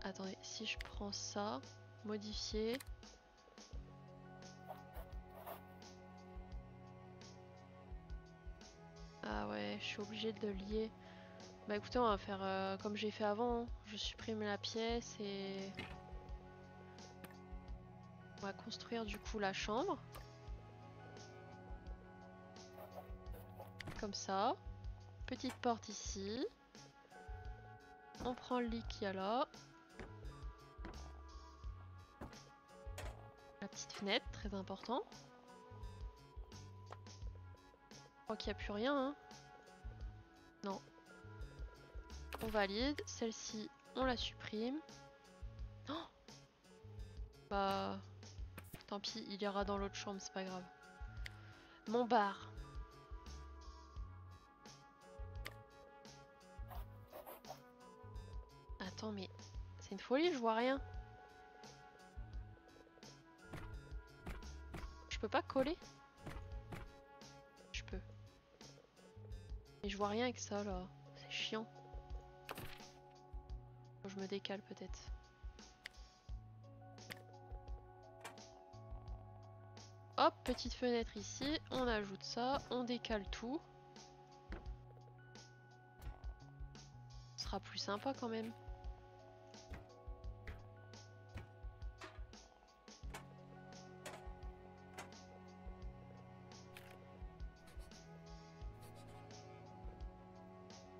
Attendez, si je prends ça, modifier. Ah ouais, je suis obligée de lier. Bah écoutez, on va faire comme j'ai fait avant. Hein. Je supprime la pièce et... On va construire du coup la chambre. Comme ça. Petite porte ici. On prend le lit qu'il y a là. La petite fenêtre, très important. Je crois qu'il n'y a plus rien. Hein. Non. On valide. Celle-ci, on la supprime. Oh bah... Tant pis, il ira dans l'autre chambre, c'est pas grave. Mon bar. Attends, mais... C'est une folie, je vois rien. Je peux pas coller? Je peux. je vois rien avec ça là. C'est chiant. Je me décale peut-être. Hop, petite fenêtre ici. On ajoute ça. On décale tout. Ce sera plus sympa quand même.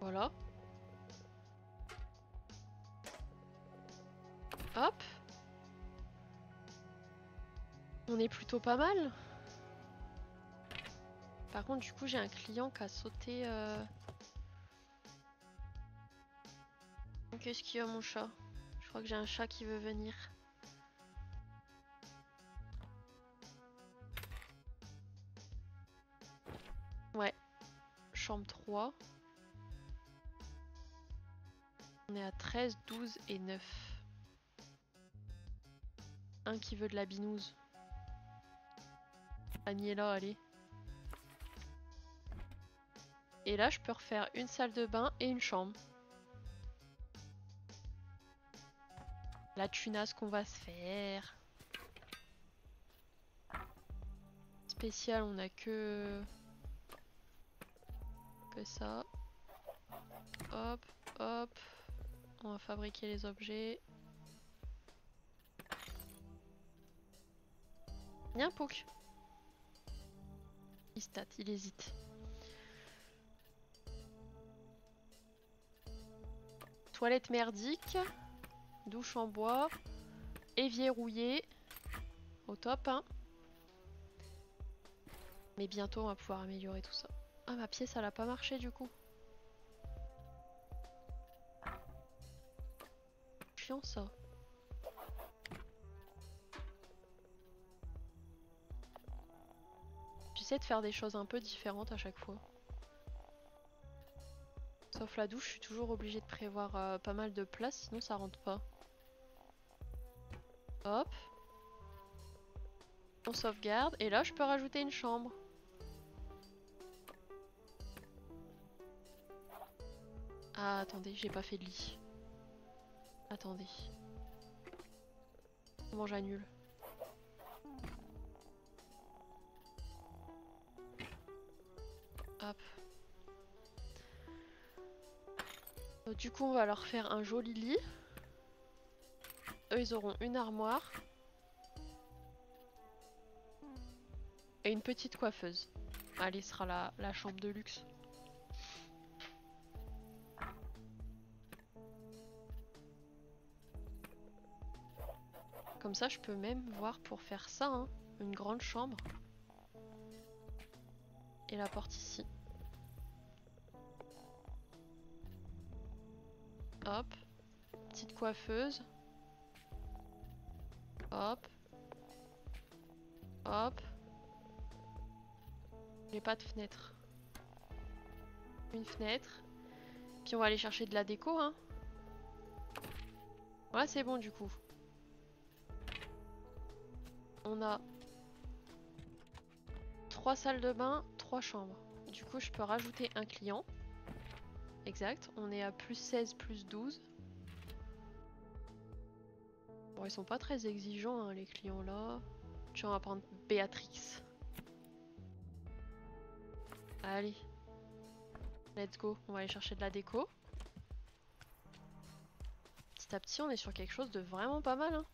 Voilà. Hop. On est plutôt pas mal. Par contre, du coup, j'ai un client qui a sauté. Qu'est-ce qu'il y a, mon chat? Je crois que j'ai un chat qui veut venir. Ouais. Chambre 3. On est à 13, 12 et 9. Un qui veut de la binouse. Agnella, allez. Et là, je peux refaire une salle de bain et une chambre. La tunasse qu'on va se faire. Spécial, on a que ça. Hop, hop. On va fabriquer les objets. Viens, Pouk. Il stat, il hésite. Toilette merdique. Douche en bois. Évier rouillé. Au top, hein. Mais bientôt, on va pouvoir améliorer tout ça. Ah, ma pièce, elle a pas marché du coup. Chiant ça. J'essaie de faire des choses un peu différentes à chaque fois. Sauf la douche, je suis toujours obligée de prévoir pas mal de place, sinon ça rentre pas. Hop. On sauvegarde, et là je peux rajouter une chambre. Ah, attendez, j'ai pas fait de lit. Attendez. Comment j'annule? Hop. Du coup, on va leur faire un joli lit. Eux, ils auront une armoire. Et une petite coiffeuse. Allez, ce sera la chambre de luxe. Comme ça, je peux même voir pour faire ça, hein, une grande chambre. Et la porte ici. Hop. Petite coiffeuse. Hop. Hop. J'ai pas de fenêtre. Une fenêtre. Puis on va aller chercher de la déco, hein. Voilà, c'est bon du coup. On a 3 salles de bain, 3 chambres. Du coup, je peux rajouter un client. Exact. On est à plus 16, plus 12. Bon, ils sont pas très exigeants, hein, les clients là. Tiens, on va prendre Béatrix. Allez. Let's go. On va aller chercher de la déco. Petit à petit, on est sur quelque chose de vraiment pas mal, hein.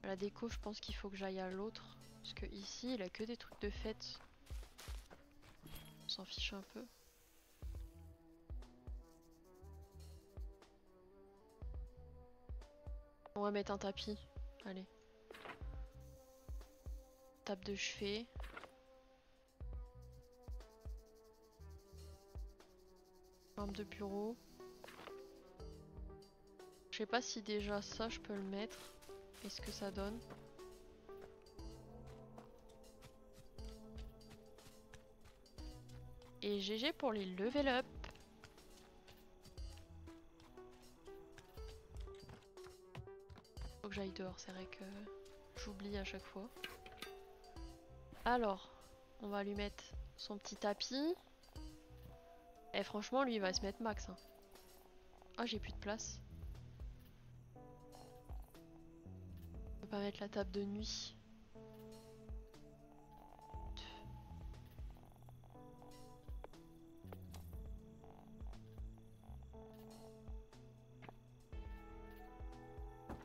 La déco, je pense qu'il faut que j'aille à l'autre. Parce que ici, il a que des trucs de fête. On s'en fiche un peu. On va mettre un tapis. Allez. Table de chevet. Lampe de bureau. Je sais pas si déjà ça, je peux le mettre. Qu'est-ce que ça donne? Et GG pour les level up. Faut que j'aille dehors, c'est vrai que j'oublie à chaque fois. Alors, on va lui mettre son petit tapis. Et franchement, lui, il va se mettre max. Hein. Ah, j'ai plus de place. On peut pas mettre la table de nuit.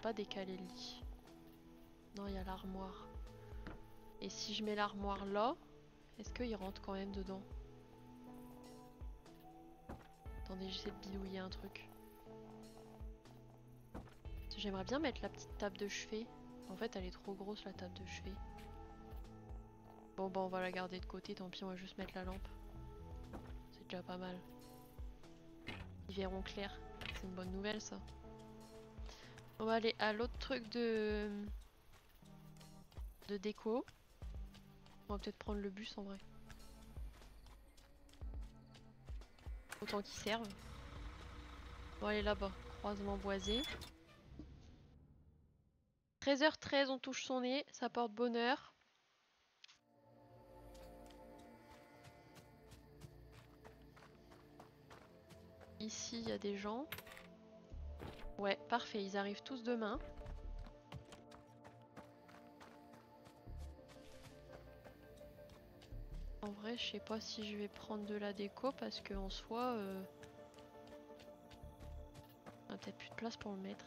Pas décaler le lit. Non, il y a l'armoire. Et si je mets l'armoire là, est-ce qu'il rentre quand même dedans? Attendez, j'essaie de bidouiller un truc. J'aimerais bien mettre la petite table de chevet. En fait, elle est trop grosse la table de chevet. Bon, bah on va la garder de côté, tant pis, on va juste mettre la lampe. C'est déjà pas mal. Ils verront clair. C'est une bonne nouvelle ça. On va aller à l'autre truc de déco. On va peut-être prendre le bus en vrai. Autant qu'ils servent. On va aller là-bas. Croisement boisé. 13h13, on touche son nez. Ça porte bonheur. Ici, il y a des gens. Ouais, parfait. Ils arrivent tous demain. En vrai, je sais pas si je vais prendre de la déco parce qu'en soi, on a peut-être plus de place pour le mettre.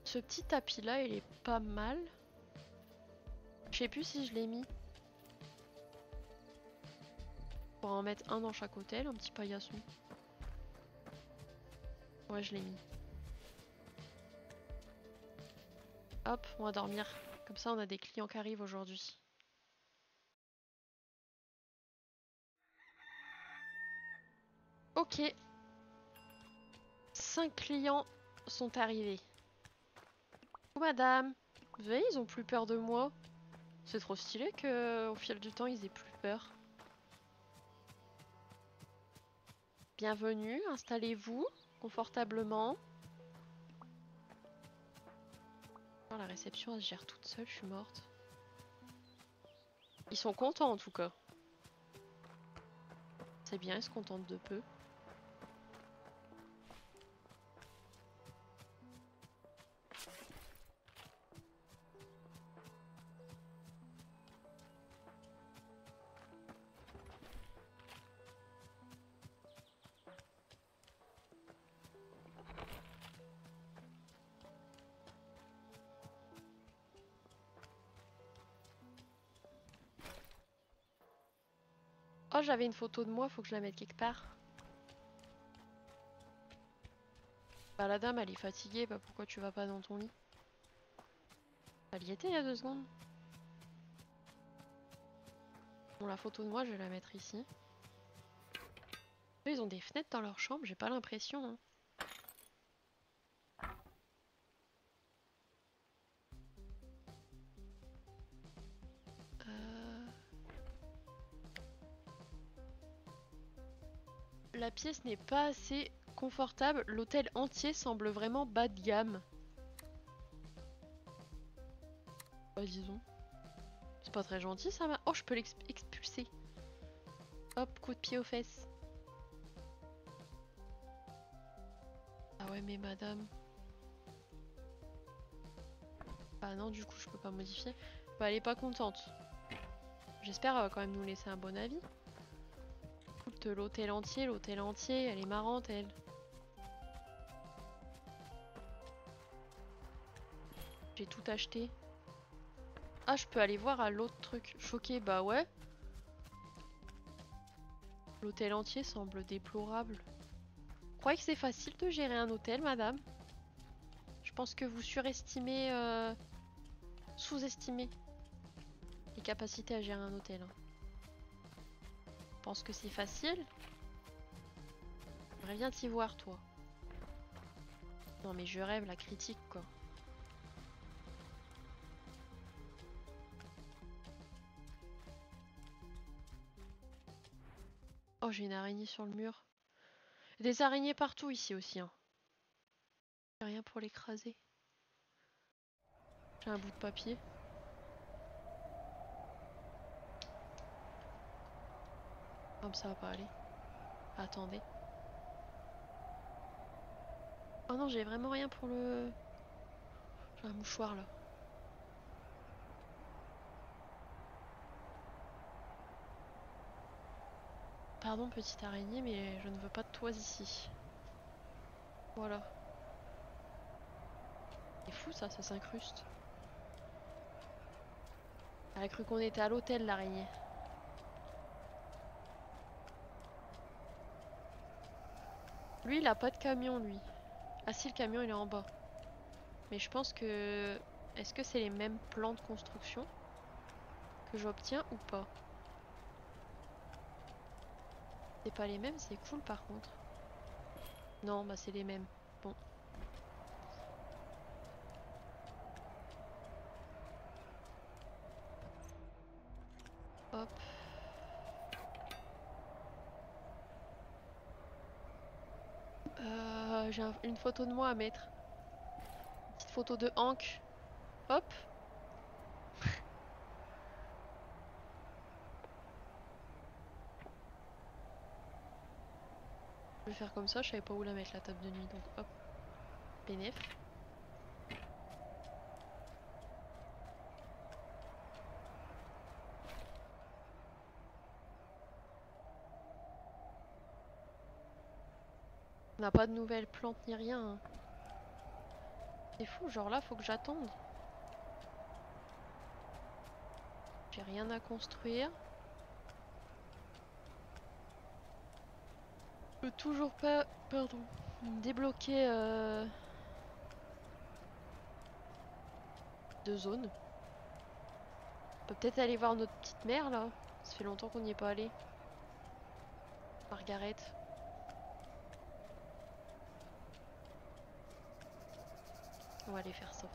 Ce petit tapis là, il est pas mal. Je sais plus si je l'ai mis. Pour en mettre un dans chaque hôtel, un petit paillasson. Ouais, je l'ai mis. Hop, on va dormir. Comme ça, on a des clients qui arrivent aujourd'hui. Ok. 5 clients sont arrivés. Oh madame, vous voyez, ils ont plus peur de moi. C'est trop stylé que au fil du temps, ils aient plus peur. Bienvenue, installez-vous confortablement. Oh, la réception, elle se gère toute seule, je suis morte. Ils sont contents en tout cas. C'est bien, ils se contentent de peu. Oh, j'avais une photo de moi, faut que je la mette quelque part. Bah la dame, elle est fatiguée, bah pourquoi tu vas pas dans ton lit? Elle y était il y a 2 secondes. Bon, la photo de moi, je vais la mettre ici. Eux, ils ont des fenêtres dans leur chambre, j'ai pas l'impression. Hein. La pièce n'est pas assez confortable. L'hôtel entier semble vraiment bas de gamme. Bah disons. C'est pas très gentil ça. Oh, je peux l'expulser. Hop, coup de pied aux fesses. Ah ouais, mais madame. Bah non, du coup, je peux pas modifier. Bah, elle est pas contente. J'espère qu'elle va quand même nous laisser un bon avis. Écoute, l'hôtel entier, elle est marrante, elle. J'ai tout acheté. Ah, je peux aller voir à l'autre truc. Choqué, bah ouais. L'hôtel entier semble déplorable. Vous croyez que c'est facile de gérer un hôtel, madame? Je pense que vous surestimez, sous-estimez les capacités à gérer un hôtel. Hein. Je pense que c'est facile. J'aimerais bien t'y voir, toi. Non mais je rêve, la critique, quoi. Oh, j'ai une araignée sur le mur. Des araignées partout ici aussi. Hein. J'ai rien pour l'écraser. J'ai un bout de papier. Comme ça va pas aller. Attendez. Oh non, j'ai vraiment rien pour le... J'ai un mouchoir là. Pardon petite araignée, mais je ne veux pas de toi ici. Voilà. C'est fou ça, ça s'incruste. Elle a cru qu'on était à l'hôtel l'araignée. Lui il a pas de camion lui. Ah si, le camion il est en bas. Mais je pense que... Est-ce que c'est les mêmes plans de construction que j'obtiens ou pas? C'est pas les mêmes, c'est cool par contre. Non, bah c'est les mêmes. Bon. Hop. J'ai une photo de moi à mettre. Une petite photo de Hank. Hop. Je vais faire comme ça, je savais pas où la mettre la table de nuit, donc hop. Bénéf. On n'a pas de nouvelles plantes ni rien. Hein. C'est fou, genre là faut que j'attende. J'ai rien à construire. Je peux toujours pas, pardon, débloquer de zone. On peut peut-être aller voir notre petite mère là. Ça fait longtemps qu'on n'y est pas allé. Margaret. On va aller faire ça.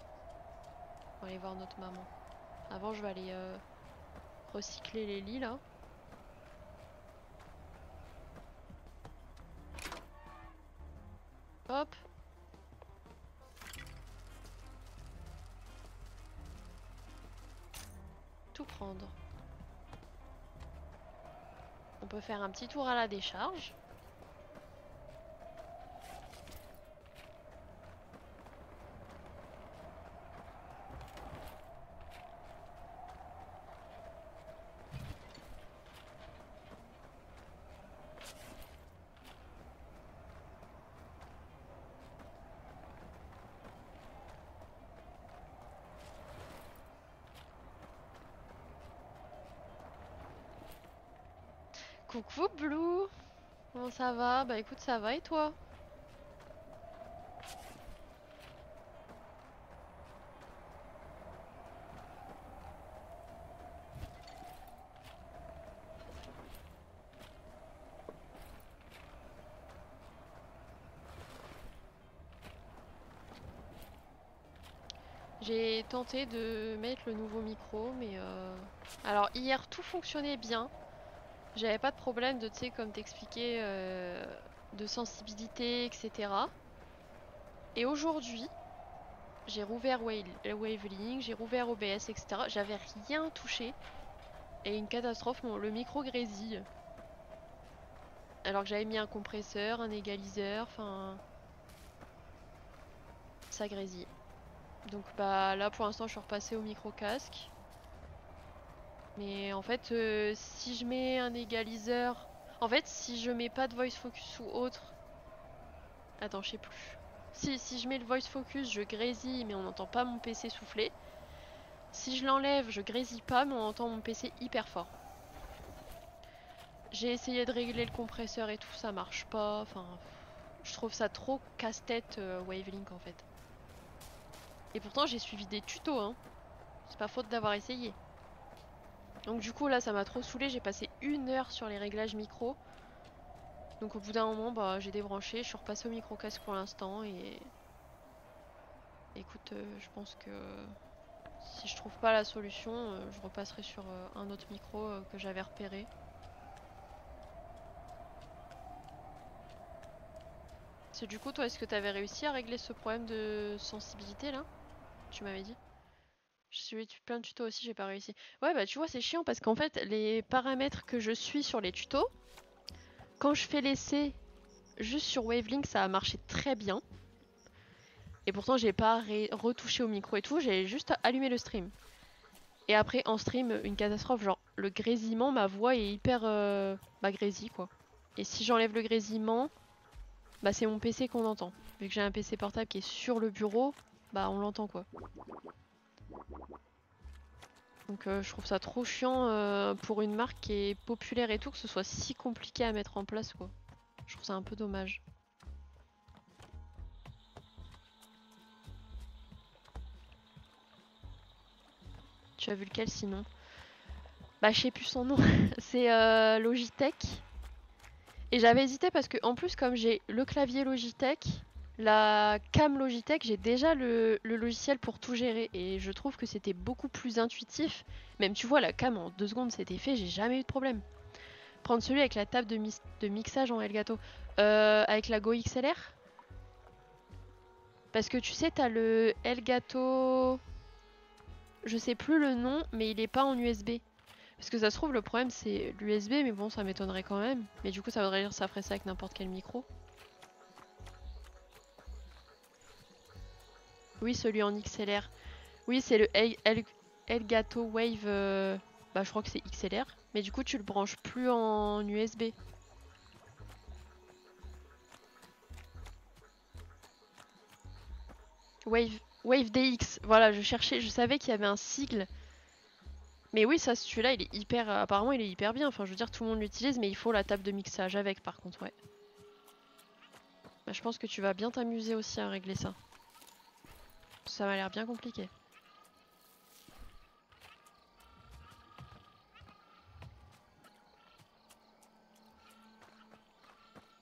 On va aller voir notre maman. Avant je vais aller recycler les lits là. Hop. Tout prendre. On peut faire un petit tour à la décharge. Coucou Blue. Comment ça va? Bah écoute, ça va et toi? J'ai tenté de mettre le nouveau micro, mais alors hier tout fonctionnait bien. J'avais pas de problème de, tu sais, comme t'expliquais, de sensibilité, etc. Et aujourd'hui, j'ai rouvert Wavelink, j'ai rouvert OBS, etc. J'avais rien touché. Et une catastrophe, le micro grésille. Alors que j'avais mis un compresseur, un égaliseur, enfin... Ça grésille. Donc bah là pour l'instant je suis repassée au micro casque. Mais en fait si je mets un égaliseur... En fait si je mets pas de voice focus ou autre... Attends je sais plus. Si je mets le voice focus je grésille mais on n'entend pas mon PC souffler. Si je l'enlève je grésille pas mais on entend mon PC hyper fort. J'ai essayé de régler le compresseur et tout, ça marche pas. Enfin, je trouve ça trop casse-tête Wavelink en fait. Et pourtant j'ai suivi des tutos, hein. C'est pas faute d'avoir essayé. Donc du coup là ça m'a trop saoulé, j'ai passé 1 heure sur les réglages micro. Donc au bout d'un moment bah j'ai débranché, je suis repassée au micro casque pour l'instant et... Écoute, je pense que si je trouve pas la solution, je repasserai sur un autre micro que j'avais repéré. que du coup, toi, est-ce que t'avais réussi à régler ce problème de sensibilité là? Tu m'avais dit. Je suis plein de tutos aussi, j'ai pas réussi. Ouais, bah tu vois, c'est chiant parce qu'en fait, les paramètres que je suis sur les tutos, quand je fais l'essai juste sur Wavelink, ça a marché très bien. Et pourtant, j'ai pas retouché au micro et tout, j'ai juste allumé le stream. Et après, en stream, une catastrophe, genre le grésillement, ma voix est hyper grésille quoi. Et si j'enlève le grésillement, bah c'est mon PC qu'on entend. Vu que j'ai un PC portable qui est sur le bureau, bah on l'entend quoi. Donc je trouve ça trop chiant pour une marque qui est populaire et tout, que ce soit si compliqué à mettre en place quoi. Je trouve ça un peu dommage. Tu as vu lequel sinon? Bah je sais plus son nom. C'est Logitech. Et j'avais hésité parce que en plus comme j'ai le clavier Logitech, la cam Logitech, j'ai déjà le logiciel pour tout gérer. Et je trouve que c'était beaucoup plus intuitif. Même tu vois la cam en 2 secondes c'était fait, j'ai jamais eu de problème. Prendre celui avec la table de mixage en Elgato. Avec la Go XLR. Parce que tu sais, t'as le Elgato... Je sais plus le nom, mais il est pas en USB. Parce que ça se trouve, le problème c'est l'USB, mais bon, ça m'étonnerait quand même. Mais du coup, ça voudrait dire que ça ferait ça avec n'importe quel micro. Oui, celui en XLR. Oui, c'est le Elgato Wave... Bah, je crois que c'est XLR. Mais du coup, tu le branches plus en USB. Wave DX. Voilà, je cherchais, je savais qu'il y avait un sigle. Mais oui, ça, celui-là, il est hyper... apparemment, il est hyper bien. Enfin, je veux dire, tout le monde l'utilise, mais il faut la table de mixage avec, par contre, ouais. Bah, je pense que tu vas bien t'amuser aussi à régler ça. Ça m'a l'air bien compliqué.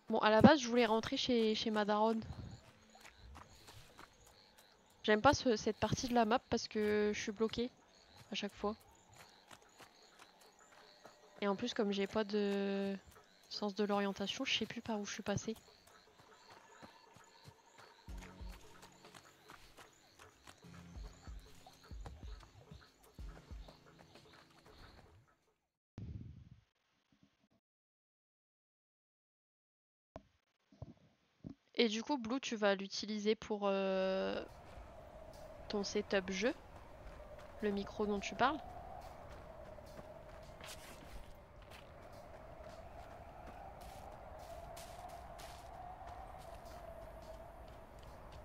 Bon, à la base, je voulais rentrer chez ma daronne. J'aime pas cette partie de la map parce que je suis bloquée à chaque fois. Et en plus, comme j'ai pas de sens de l'orientation, je sais plus par où je suis passée. Et du coup, Blue, tu vas l'utiliser pour ton setup jeu, le micro dont tu parles.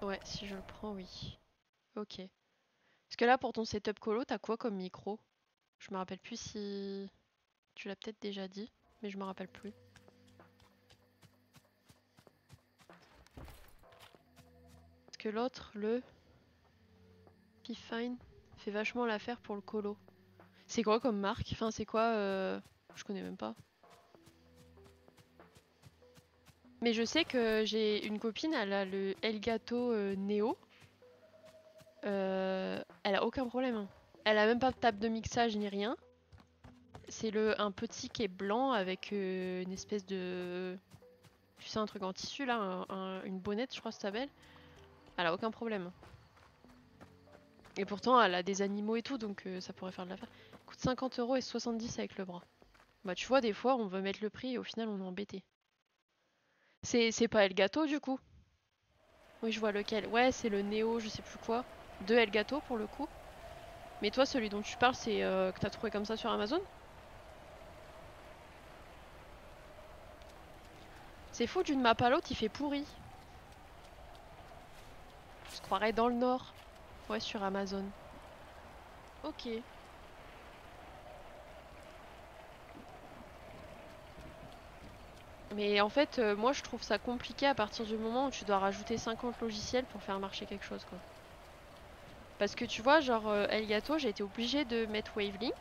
Ouais, si je le prends, oui. Ok. Parce que là, pour ton setup colo, t'as quoi comme micro? Je me rappelle plus si... Tu l'as peut-être déjà dit, mais je me rappelle plus. Parce que l'autre, le P-Fine, fait vachement l'affaire pour le colo. C'est quoi comme marque? Enfin, c'est quoi Je connais même pas. Mais je sais que j'ai une copine, elle a le Elgato Neo. Elle a aucun problème, hein. Elle a même pas de table de mixage ni rien. C'est un petit qui est blanc avec une espèce de... Tu sais, un truc en tissu là, une bonnette, je crois que ça s'appelle. Elle a aucun problème. Et pourtant, elle a des animaux et tout, donc ça pourrait faire de l'affaire. Coûte 50 € et 70 avec le bras. Bah, tu vois, des fois, on veut mettre le prix et au final, on est embêté. C'est pas Elgato du coup? Oui, je vois lequel. Ouais, c'est le Neo, je sais plus quoi. De Elgato pour le coup. Mais toi, celui dont tu parles, c'est que t'as trouvé comme ça sur Amazon? C'est fou, d'une map à l'autre, il fait pourri. Je croirais dans le nord. Ouais, sur Amazon. Ok. Mais en fait, moi je trouve ça compliqué à partir du moment où tu dois rajouter 50 logiciels pour faire marcher quelque chose, quoi. Parce que tu vois, genre Elgato, j'ai été obligée de mettre Wavelink.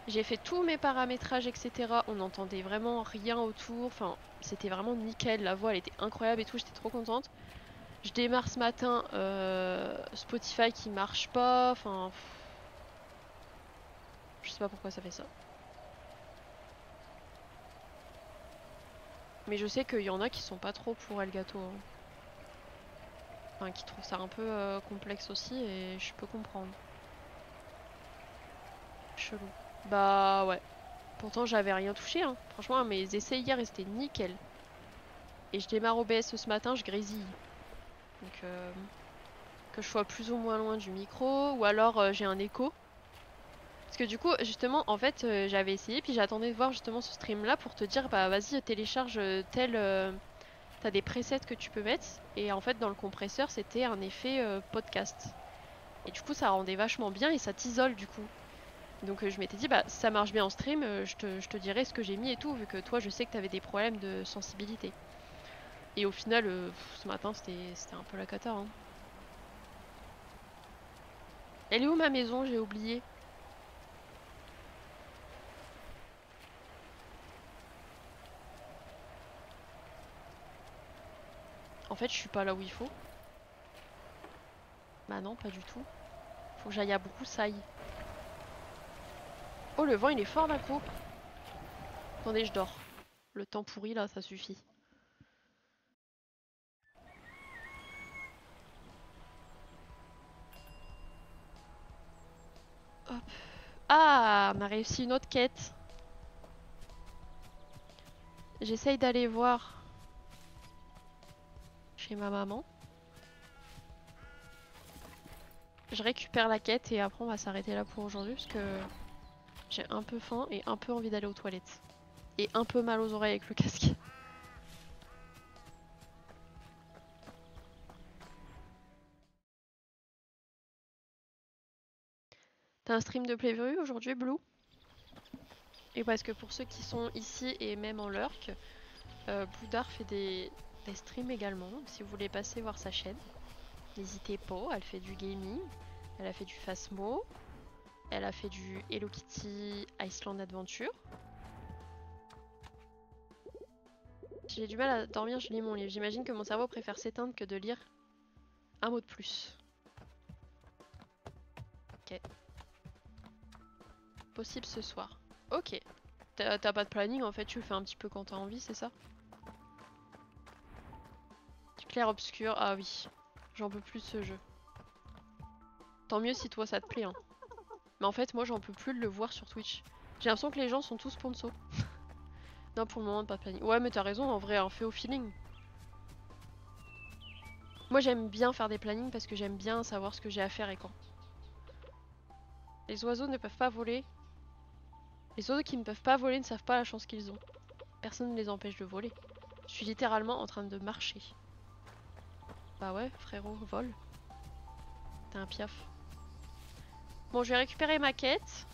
J'ai fait tous mes paramétrages, etc. On n'entendait vraiment rien autour. Enfin, c'était vraiment nickel. La voix, elle était incroyable et tout. J'étais trop contente. Je démarre ce matin Spotify qui marche pas. Enfin, je sais pas pourquoi ça fait ça. Mais je sais qu'il y en a qui sont pas trop pour Elgato. Hein. Enfin, qui trouvent ça un peu complexe aussi et je peux comprendre. Chelou. Bah ouais. Pourtant j'avais rien touché. Hein. Franchement, mes essais hier c'était nickel. Et je démarre OBS ce matin, je grésille. Donc que je sois plus ou moins loin du micro ou alors j'ai un écho. Parce que du coup, justement, en fait, j'avais essayé, puis j'attendais de voir justement ce stream-là pour te dire, bah vas-y, télécharge tel... T'as des presets que tu peux mettre, et en fait, dans le compresseur, c'était un effet podcast. Et du coup, ça rendait vachement bien, et ça t'isole du coup. Donc je m'étais dit, bah si ça marche bien en stream, je te dirai ce que j'ai mis et tout, vu que toi, je sais que t'avais des problèmes de sensibilité. Et au final, ce matin, c'était un peu la cata. Hein. Elle est où ma maison? J'ai oublié. En fait, je suis pas là où il faut. Bah non, pas du tout. Faut que j'aille à Broussailles. Oh, le vent, il est fort d'un coup. Attendez, je dors. Le temps pourri, là, ça suffit. Hop. Ah, on a réussi une autre quête. J'essaye d'aller voir chez ma maman. Je récupère la quête et après on va s'arrêter là pour aujourd'hui parce que j'ai un peu faim et un peu envie d'aller aux toilettes. Et un peu mal aux oreilles avec le casque. T'as un stream de prévu aujourd'hui, Blue? Et parce que pour ceux qui sont ici et même en lurk, Bloudar fait des streams également. Donc si vous voulez passer voir sa chaîne, n'hésitez pas. Elle fait du gaming, elle a fait du Phasmo, elle a fait du Hello Kitty Iceland Adventure. Si j'ai du mal à dormir, je lis mon livre. J'imagine que mon cerveau préfère s'éteindre que de lire un mot de plus. Ok. Possible ce soir. Ok. T'as pas de planning en fait, tu le fais un petit peu quand t'as envie, c'est ça? Clair obscur, ah oui. J'en peux plus de ce jeu. Tant mieux si toi ça te plaît. Hein. Mais en fait, moi j'en peux plus de le voir sur Twitch. J'ai l'impression que les gens sont tous sponsors. Non, pour le moment, pas de planning. Ouais, mais t'as raison, en vrai, un fait au feeling. Moi j'aime bien faire des plannings parce que j'aime bien savoir ce que j'ai à faire et quand. Les oiseaux ne peuvent pas voler. Les oiseaux qui ne peuvent pas voler ne savent pas la chance qu'ils ont. Personne ne les empêche de voler. Je suis littéralement en train de marcher. Bah ouais, frérot, vole. T'es un piaf. Bon, je vais récupérer ma quête.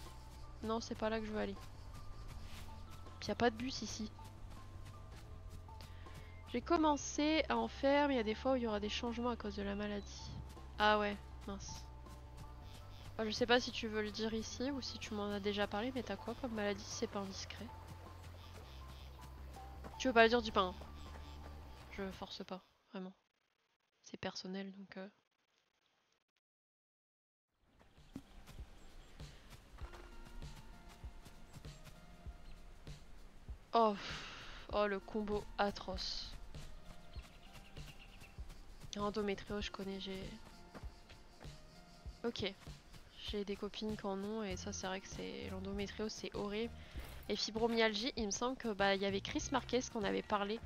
Non, c'est pas là que je veux aller. Puis y a pas de bus ici. J'ai commencé à en faire, mais il y a des fois où il y aura des changements à cause de la maladie. Ah ouais, mince. Ah, je sais pas si tu veux le dire ici ou si tu m'en as déjà parlé, mais t'as quoi comme maladie si c'est pas indiscret? Tu veux pas le dire, dis pas. Hein. Je force pas, vraiment. C'est personnel donc. Oh, oh, le combo atroce. Endométriose, je connais, j'ai. Ok. J'ai des copines qui en ont et ça, c'est vrai que c'est l'endométriose, c'est horrible. Et fibromyalgie, il me semble que bah il y avait Chris Marquez qu'on avait parlé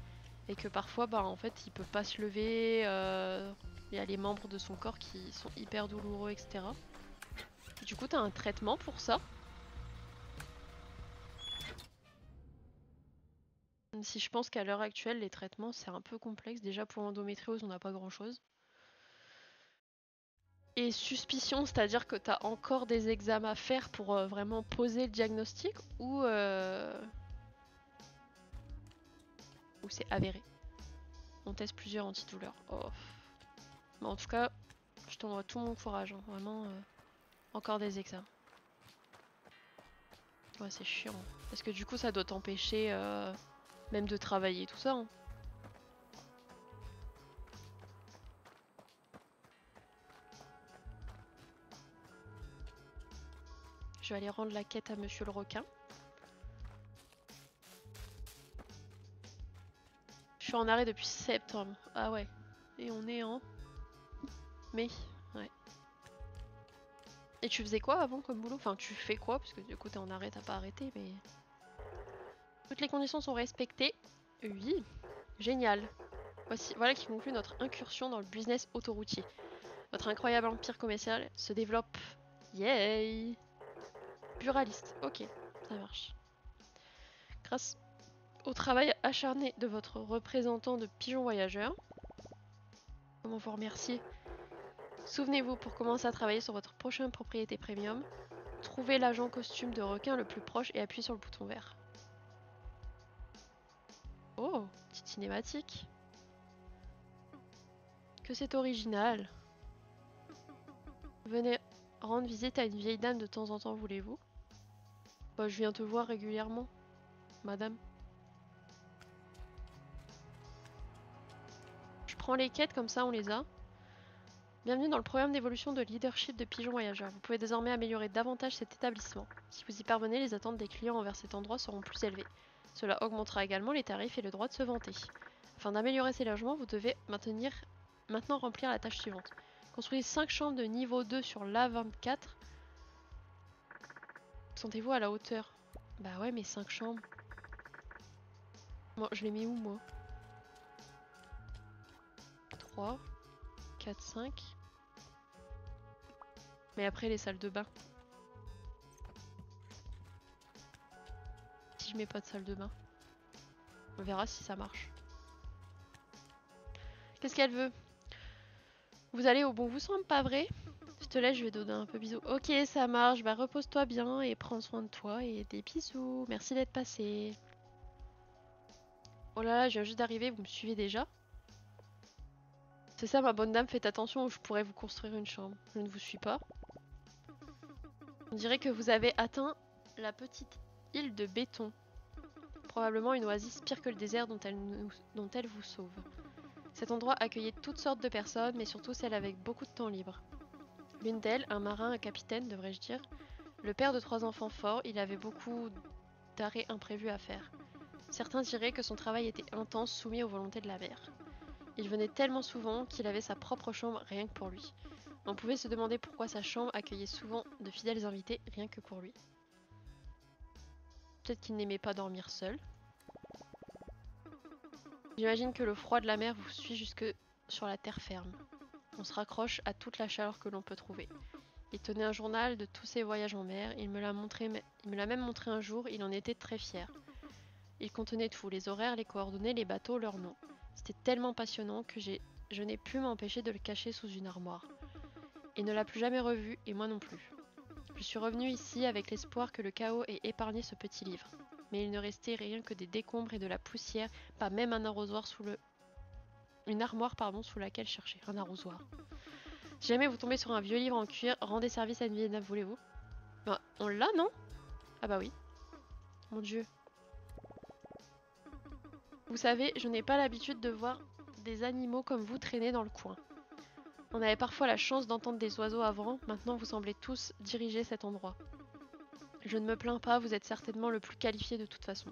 et que parfois bah en fait il peut pas se lever. Il y a les membres de son corps qui sont hyper douloureux, etc. Et du coup, t'as un traitement pour ça? Si je pense qu'à l'heure actuelle, les traitements c'est un peu complexe. Déjà pour l'endométriose, on n'a pas grand chose. Et suspicion, c'est-à-dire que t'as encore des examens à faire pour vraiment poser le diagnostic ou c'est avéré. On teste plusieurs antidouleurs. Oh. Mais en tout cas, je t'envoie tout mon courage. Hein. Vraiment, encore des examens. Ouais, c'est chiant. Parce que du coup, ça doit t'empêcher même de travailler tout ça. Hein. Je vais aller rendre la quête à Monsieur le requin. suis en arrêt depuis septembre. Ah ouais. Et on est en mai. Ouais. Et tu faisais quoi avant comme boulot? Enfin, tu fais quoi? Parce que du coup, t'es en arrêt, t'as pas arrêté, mais... Toutes les conditions sont respectées. Oui. Génial. Voilà qui conclut notre incursion dans le business autoroutier. Votre incroyable empire commercial se développe. Yay! Buraliste. Ok, ça marche. Grâce au travail acharné de votre représentant de pigeon voyageur. Comment vous remercier? Souvenez-vous, pour commencer à travailler sur votre prochaine propriété premium, trouvez l'agent costume de requin le plus proche et appuyez sur le bouton vert. Oh, petite cinématique. Que c'est original. Venez rendre visite à une vieille dame de temps en temps, voulez-vous? Bah, je viens te voir régulièrement, madame. Je prends les quêtes, comme ça on les a. Bienvenue dans le programme d'évolution de leadership de Pigeon Voyageur. Vous pouvez désormais améliorer davantage cet établissement. Si vous y parvenez, les attentes des clients envers cet endroit seront plus élevées. Cela augmentera également les tarifs et le droit de se vanter. Afin d'améliorer ces logements, vous devez maintenant remplir la tâche suivante. Construisez 5 chambres de niveau 2 sur l'A24. Sentez-vous à la hauteur? Bah ouais, mais 5 chambres. Bon, je les mets où, moi? 3, 4, 5. Mais après, les salles de bain. Si je mets pas de salle de bain. On verra si ça marche. Qu'est-ce qu'elle veut? Vous allez au bon vous semble, pas vrai? Je te laisse, je vais donner un peu bisous. Ok, ça marche. Bah repose-toi bien et prends soin de toi et des bisous. Merci d'être passé. Oh là là, je viens juste d'arriver, vous me suivez déjà? C'est ça ma bonne dame, faites attention ou je pourrais vous construire une chambre. Je ne vous suis pas. On dirait que vous avez atteint la petite île de béton. Probablement une oasis pire que le désert dont elle vous sauve. Cet endroit accueillait toutes sortes de personnes, mais surtout celles avec beaucoup de temps libre. L'une d'elles, un marin, un capitaine devrais-je dire, le père de 3 enfants forts, il avait beaucoup d'arrêts imprévus à faire. Certains diraient que son travail était intense, soumis aux volontés de la mer. Il venait tellement souvent qu'il avait sa propre chambre rien que pour lui. On pouvait se demander pourquoi sa chambre accueillait souvent de fidèles invités rien que pour lui. Peut-être qu'il n'aimait pas dormir seul. J'imagine que le froid de la mer vous suit jusque sur la terre ferme. On se raccroche à toute la chaleur que l'on peut trouver. Il tenait un journal de tous ses voyages en mer, il me l'a même montré un jour, il en était très fier. Il contenait tout, les horaires, les coordonnées, les bateaux, leurs noms. C'était tellement passionnant que je n'ai pu m'empêcher de le cacher sous une armoire. Il ne l'a plus jamais revu, et moi non plus. Je suis revenue ici avec l'espoir que le chaos ait épargné ce petit livre. Mais il ne restait rien que des décombres et de la poussière, pas même un arrosoir une armoire sous laquelle chercher. Un arrosoir. Si jamais vous tombez sur un vieux livre en cuir, rendez service à une vieille dame, voulez-vous? Ben, on l'a, non? Ah bah oui. Mon dieu. Vous savez, je n'ai pas l'habitude de voir des animaux comme vous traîner dans le coin. On avait parfois la chance d'entendre des oiseaux avant, maintenant vous semblez tous diriger cet endroit. Je ne me plains pas, vous êtes certainement le plus qualifié de toute façon.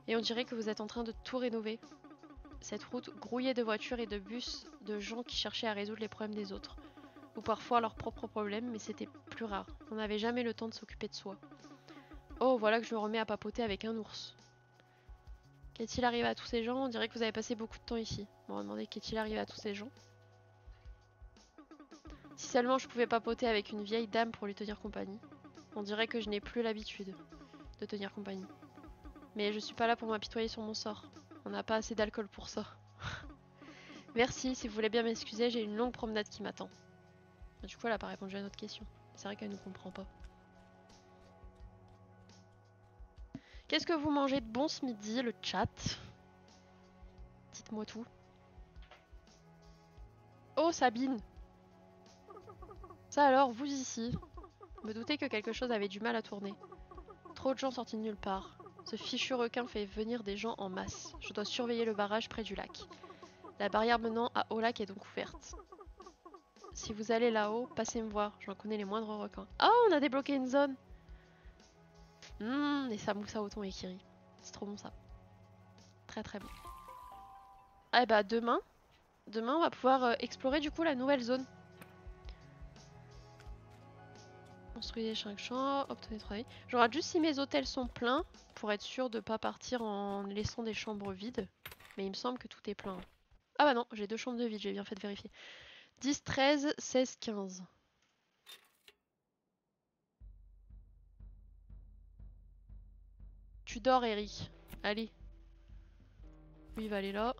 Et on dirait que vous êtes en train de tout rénover. Cette route grouillée de voitures et de bus, de gens qui cherchaient à résoudre les problèmes des autres. Ou parfois leurs propres problèmes, mais c'était plus rare. On n'avait jamais le temps de s'occuper de soi. Oh, voilà que je me remets à papoter avec un ours. Qu'est-il arrivé à tous ces gens? On dirait que vous avez passé beaucoup de temps ici. On va demander qu'est-il arrivé à tous ces gens. Si seulement je pouvais papoter avec une vieille dame pour lui tenir compagnie. On dirait que je n'ai plus l'habitude de tenir compagnie. Mais je suis pas là pour m'apitoyer sur mon sort. On n'a pas assez d'alcool pour ça. Merci, si vous voulez bien m'excuser, j'ai une longue promenade qui m'attend. Du coup, elle n'a pas répondu à notre question. C'est vrai qu'elle ne comprend pas. Qu'est-ce que vous mangez de bon ce midi, le chat? Dites-moi tout. Oh, Sabine! Ça alors, vous ici? Me doutais que quelque chose avait du mal à tourner. Trop de gens sortis de nulle part. Ce fichu requin fait venir des gens en masse. Je dois surveiller le barrage près du lac. La barrière menant à haut lac est donc ouverte. Si vous allez là-haut, passez me voir. J'en connais les moindres requins. Ah, on a débloqué une zone! Et ça mousse à au thon et kiri. C'est trop bon ça. Très très bon. Ah bah demain on va pouvoir explorer du coup la nouvelle zone. Construisez 5 champs, obtenez 3 vies. Je regarde juste si mes hôtels sont pleins pour être sûr de pas partir en laissant des chambres vides. Mais il me semble que tout est plein. Ah bah non, j'ai 2 chambres de vide, j'ai bien fait de vérifier. 10, 13, 16, 15. Tu dors, Eric. Allez. Lui, il va aller là.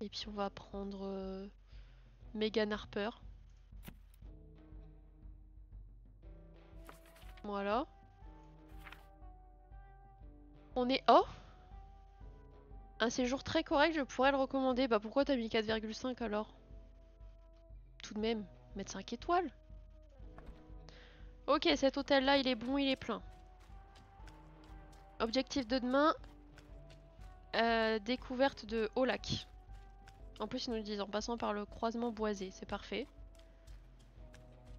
Et puis on va prendre Megan Harper. Voilà. On est... Oh! Un séjour très correct, je pourrais le recommander. Bah pourquoi t'as mis 4,5 alors? Tout de même, mettre 5 étoiles. Ok, cet hôtel là, il est bon, il est plein. Objectif de demain, découverte de haut lac. En plus, ils nous le disent en passant par le croisement boisé, c'est parfait.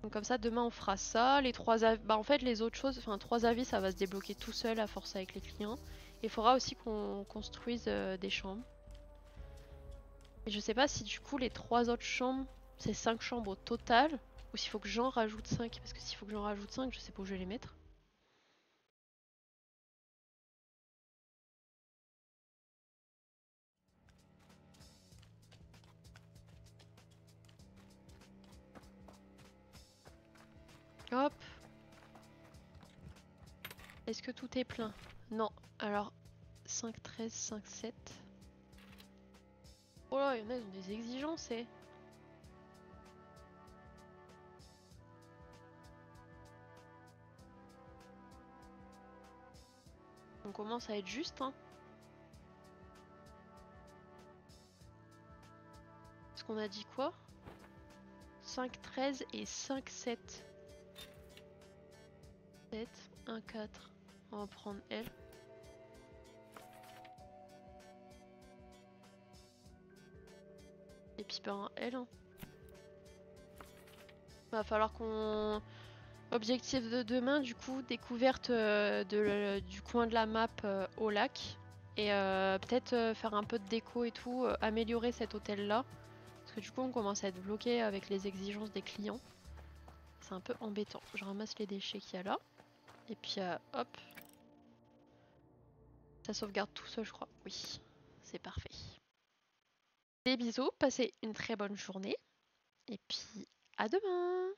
Donc comme ça, demain on fera ça. Les 3 avis, bah en fait les autres choses, enfin 3 avis, ça va se débloquer tout seul à force avec les clients. Il faudra aussi qu'on construise des chambres. Et je sais pas si du coup les 3 autres chambres, c'est 5 chambres au total, ou s'il faut que j'en rajoute 5, parce que s'il faut que j'en rajoute 5, je sais pas où je vais les mettre. Hop. Est-ce que tout est plein? Non. Alors 5, 13, 5, 7. Oh là, il y en a, ils ont des exigences, eh. On commence à être juste, hein. Parce qu'on a dit quoi? 5, 13 et 5, 7. 7, 1, 4. On va prendre elle. Et puis ben elle. Hein. Va falloir qu'on... Objectif de demain, du coup, découverte du coin de la map au lac. Et peut-être faire un peu de déco et tout, améliorer cet hôtel-là. Parce que du coup, on commence à être bloqué avec les exigences des clients. C'est un peu embêtant. Je ramasse les déchets qu'il y a là. Et puis hop. Ça sauvegarde tout seul, je crois. Oui, c'est parfait. Des bisous, passez une très bonne journée. Et puis à demain!